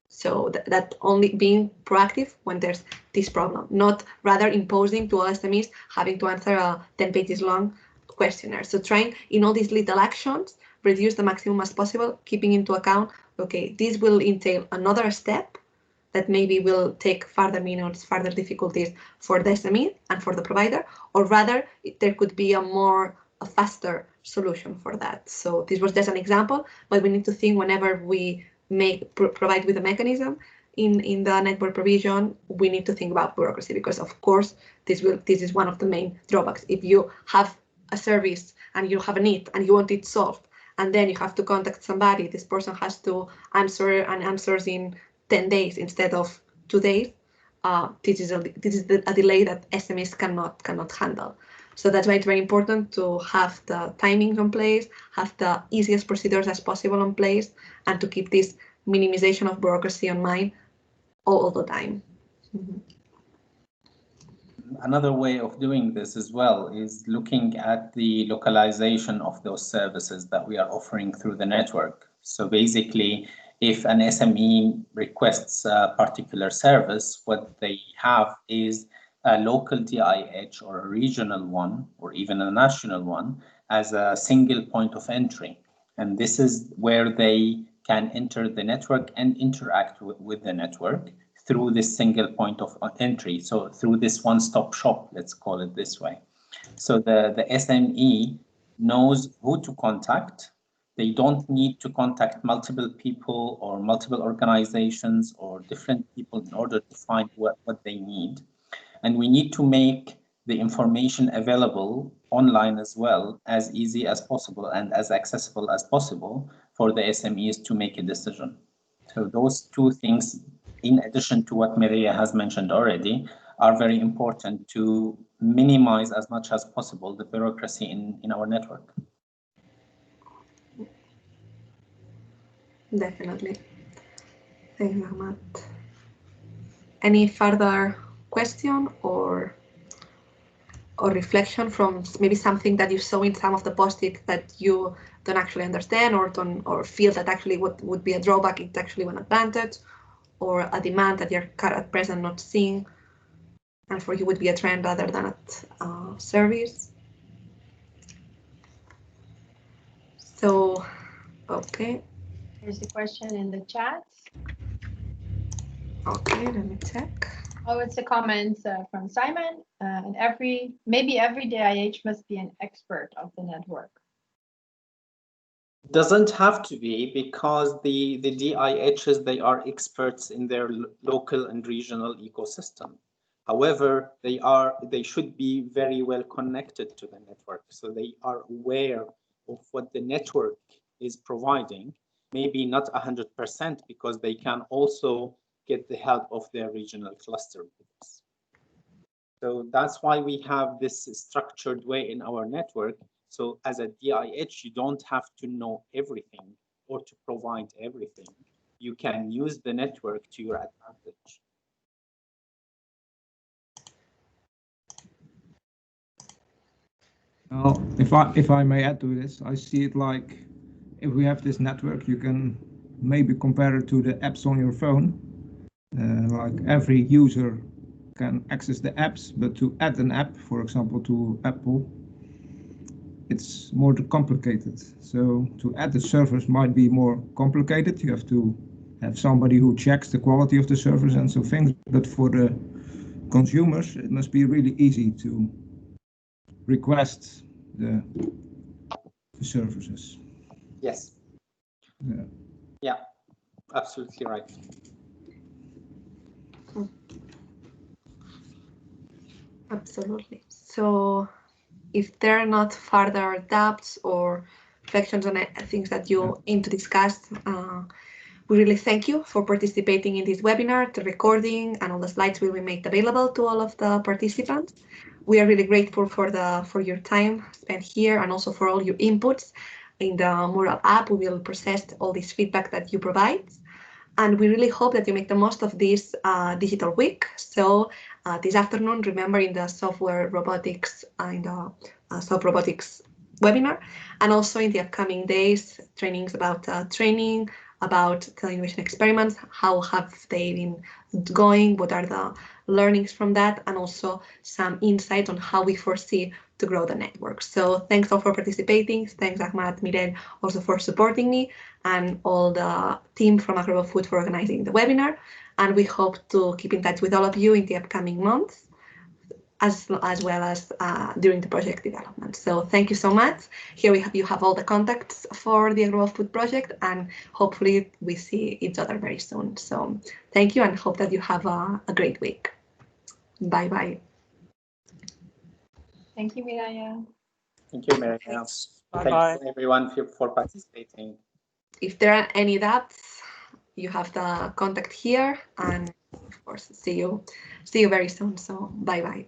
Speaker 1: So that only being proactive when there's this problem, not rather imposing to all SMEs having to answer a 10 pages long questionnaire. So trying in all these little actions, reduce the maximum as possible, keeping into account, okay, this will entail another step that maybe will take further minutes, further difficulties for the SME and for the provider, or rather there could be a faster solution for that. So this was just an example, but we need to think whenever we provide with a mechanism in the network provision, we need to think about bureaucracy, because of course this is one of the main drawbacks. If you have a service and you have a need and you want it solved, and then you have to contact somebody, this person has to answer and answers in 10 days instead of 2 days. This is a delay that SMEs cannot handle. So that's why it's very important to have the timings in place, have the easiest procedures as possible in place, and to keep this minimization of bureaucracy in mind all the time. Mm-hmm.
Speaker 3: Another way of doing this as well is looking at the localization of those services that we are offering through the network. So basically, if an SME requests a particular service, what they have is a local DIH or a regional one, or even a national one, as a single point of entry. And this is where they can enter the network and interact with the network through this single point of entry. So through this one-stop shop, let's call it this way. So the SME knows who to contact. They don't need to contact multiple people or multiple organizations or different people in order to find what they need. And we need to make the information available online as well, as easy as possible and as accessible as possible for the SMEs to make a decision. So those two things, in addition to what Mireia has mentioned already, are very important to minimize as much as possible the bureaucracy in our network.
Speaker 1: Definitely. Thank you, Ahmad. Any further question or reflection from maybe something that you saw in some of the post-its that you don't actually understand or feel that actually what would be a drawback is actually an advantage, or a demand that you're at present not seeing? and for you would be a trend rather than a service. So, okay.
Speaker 2: There's a question in the chat.
Speaker 1: Okay, let me check.
Speaker 2: Oh, it's a comment from Simon. And maybe every DIH must be an expert of the network.
Speaker 3: Doesn't have to be, because the DIHs, they are experts in their local and regional ecosystem. However, they should be very well connected to the network, so they are aware of what the network is providing. Maybe not 100%, because they can also get the help of their regional cluster with this. So that's why we have this structured way in our network. So as a DIH, you don't have to know everything or to provide everything. You can use the network to your advantage.
Speaker 5: Well, if I may add to this, I see it like, if we have this network, you can maybe compare it to the apps on your phone. Like every user can access the apps, but to add an app, for example, to Apple, it's more complicated. So to add the servers might be more complicated. You have to have somebody who checks the quality of the servers and so things. But for the consumers, it must be really easy to request the services.
Speaker 3: Yes.
Speaker 5: Yeah.
Speaker 3: Yeah, absolutely right.
Speaker 1: Absolutely. So if there are not further doubts or reflections on things that you aim to discuss, we really thank you for participating in this webinar. The recording and all the slides will be made available to all of the participants. We are really grateful for your time spent here and also for all your inputs. In the Mural app, we will process all this feedback that you provide. And we really hope that you make the most of this digital week. So this afternoon, remember, in the software robotics and soft robotics webinar, and also in the upcoming days, trainings about training, about innovation experiments, how have they been going, what are the learnings from that, and also some insights on how we foresee to grow the network. So thanks all for participating. Thanks Ahmad, Mirel, also for supporting me, and all the team from agROBOfood for organizing the webinar. And we hope to keep in touch with all of you in the upcoming months, as well as during the project development. So thank you so much. Here you have all the contacts for the agROBOfood project, and hopefully we see each other very soon. So thank you, and hope that you have a great week. Bye bye.
Speaker 2: Thank you, Mireia.
Speaker 3: Thank you, Maria.
Speaker 6: Thanks.
Speaker 3: Thanks
Speaker 6: Bye-bye.
Speaker 3: everyone for participating.
Speaker 1: If there are any doubts, you have the contact here, and of course, see you very soon. So bye bye.